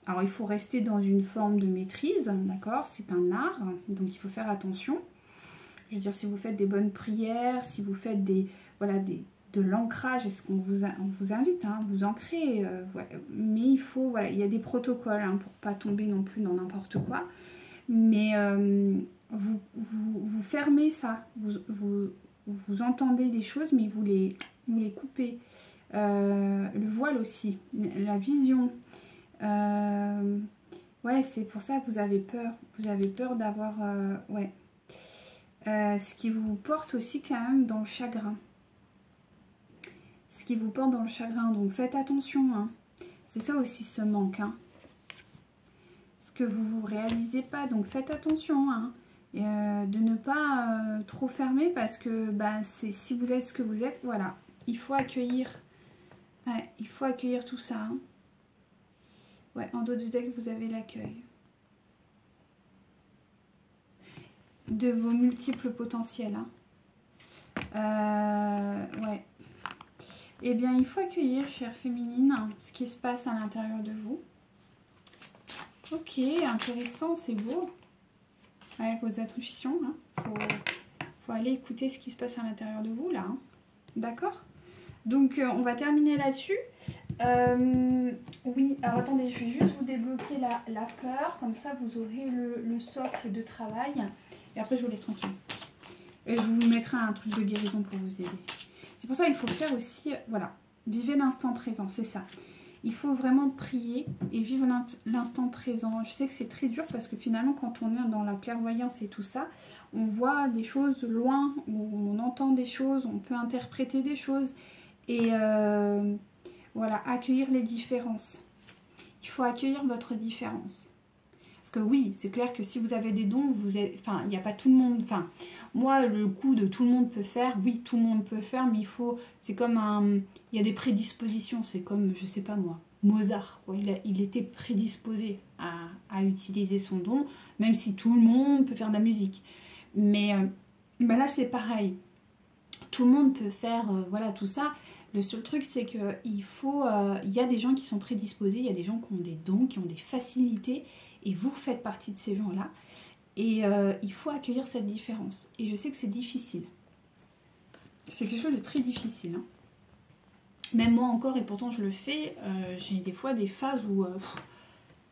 Alors, il faut rester dans une forme de maîtrise, d'accord? C'est un art, donc il faut faire attention. Je veux dire, si vous faites des bonnes prières, si vous faites de l'ancrage, est-ce qu'on on vous invite, hein, vous ancrer, ouais. Mais il faut, voilà, il y a des protocoles hein, pour pas tomber non plus dans n'importe quoi. Mais vous fermez ça, vous entendez des choses, mais vous les coupez. Le voile aussi, la vision. Ouais, c'est pour ça que vous avez peur. Vous avez peur d'avoir... ouais. Ce qui vous porte aussi quand même dans le chagrin. Ce qui vous porte dans le chagrin. Donc faites attention. Hein. C'est ça aussi ce manque. Hein. Ce que vous réalisez pas. Donc faites attention. Hein. De ne pas trop fermer parce que bah, si vous êtes ce que vous êtes, voilà. Il faut accueillir. Ouais, il faut accueillir tout ça. Hein. Ouais, en dos du deck, vous avez l'accueil. De vos multiples potentiels. Hein. Ouais. Eh bien, il faut accueillir, chère féminine, ce qui se passe à l'intérieur de vous. Ok, intéressant, c'est beau. Ouais, vos intuitions. Hein. Faut aller écouter ce qui se passe à l'intérieur de vous, là. Hein. D'accord ? Donc, on va terminer là-dessus. Oui, alors attendez, je vais juste vous débloquer la peur. Comme ça, vous aurez le socle de travail. Et après, je vous laisse tranquille. Et je vous mettrai un truc de guérison pour vous aider. C'est pour ça qu'il faut faire aussi... Voilà, vivez l'instant présent, c'est ça. Il faut vraiment prier et vivre l'instant présent. Je sais que c'est très dur parce que finalement, quand on est dans la clairvoyance et tout ça, on voit des choses loin, on entend des choses, on peut interpréter des choses. Et voilà, accueillir les différences. Il faut accueillir votre différence. Parce que oui, c'est clair que si vous avez des dons, enfin, il n'y a pas tout le monde, enfin, moi, le coup de tout le monde peut faire, oui, tout le monde peut faire, mais c'est comme il y a des prédispositions, c'est comme, je sais pas moi, Mozart, quoi. Il était prédisposé à utiliser son don, même si tout le monde peut faire de la musique. Mais bah là, c'est pareil. Tout le monde peut faire, voilà, tout ça. Le seul truc, c'est que il y a des gens qui sont prédisposés, il y a des gens qui ont des dons, qui ont des facilités, et vous faites partie de ces gens-là. Et il faut accueillir cette différence. Et je sais que c'est difficile. C'est quelque chose de très difficile, hein. Même moi encore, et pourtant je le fais, j'ai des fois des phases où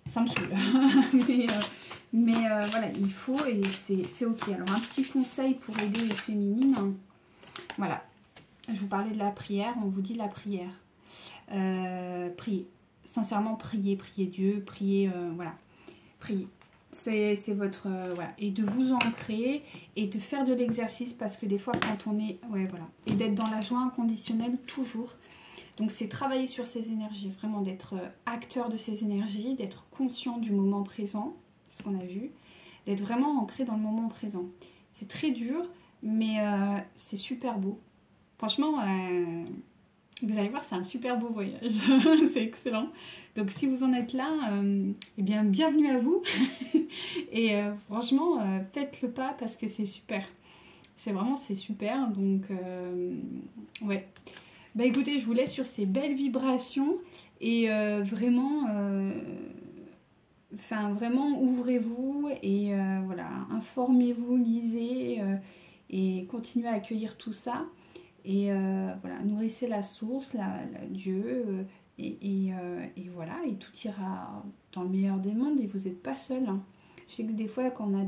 ça me saoule. mais voilà, il faut et c'est ok. Alors un petit conseil pour aider les féminines. Hein. Voilà, je vous parlais de la prière, on vous dit la prière. Priez. Sincèrement, priez Dieu, priez, voilà. Priez. C'est votre... voilà. Et de vous ancrer et de faire de l'exercice parce que des fois quand on est... Ouais, voilà. Et d'être dans la joie inconditionnelle toujours. Donc c'est travailler sur ces énergies, vraiment d'être acteur de ces énergies, d'être conscient du moment présent, c'est ce qu'on a vu, d'être vraiment ancré dans le moment présent. C'est très dur, mais c'est super beau. Franchement, vous allez voir, c'est un super beau voyage, c'est excellent. Donc si vous en êtes là, eh bien bienvenue à vous. Et franchement, faites le pas parce que c'est super. C'est super, donc ouais. Bah écoutez, je vous laisse sur ces belles vibrations et vraiment, vraiment ouvrez-vous et voilà, informez-vous, lisez et continuez à accueillir tout ça. Et voilà, nourrissez la source, Dieu, et voilà, et tout ira dans le meilleur des mondes et vous n'êtes pas seul. Hein. Je sais que des fois, quand on a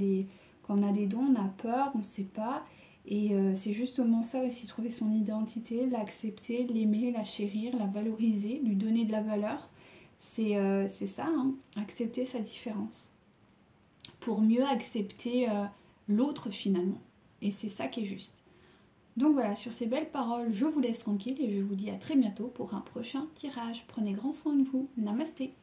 des dons, on a peur, on ne sait pas. Et c'est justement ça aussi, trouver son identité, l'accepter, l'aimer, la chérir, la valoriser, lui donner de la valeur. C'est ça, hein, accepter sa différence. Pour mieux accepter l'autre finalement. Et c'est ça qui est juste. Donc voilà, sur ces belles paroles, je vous laisse tranquille et je vous dis à très bientôt pour un prochain tirage. Prenez grand soin de vous. Namasté.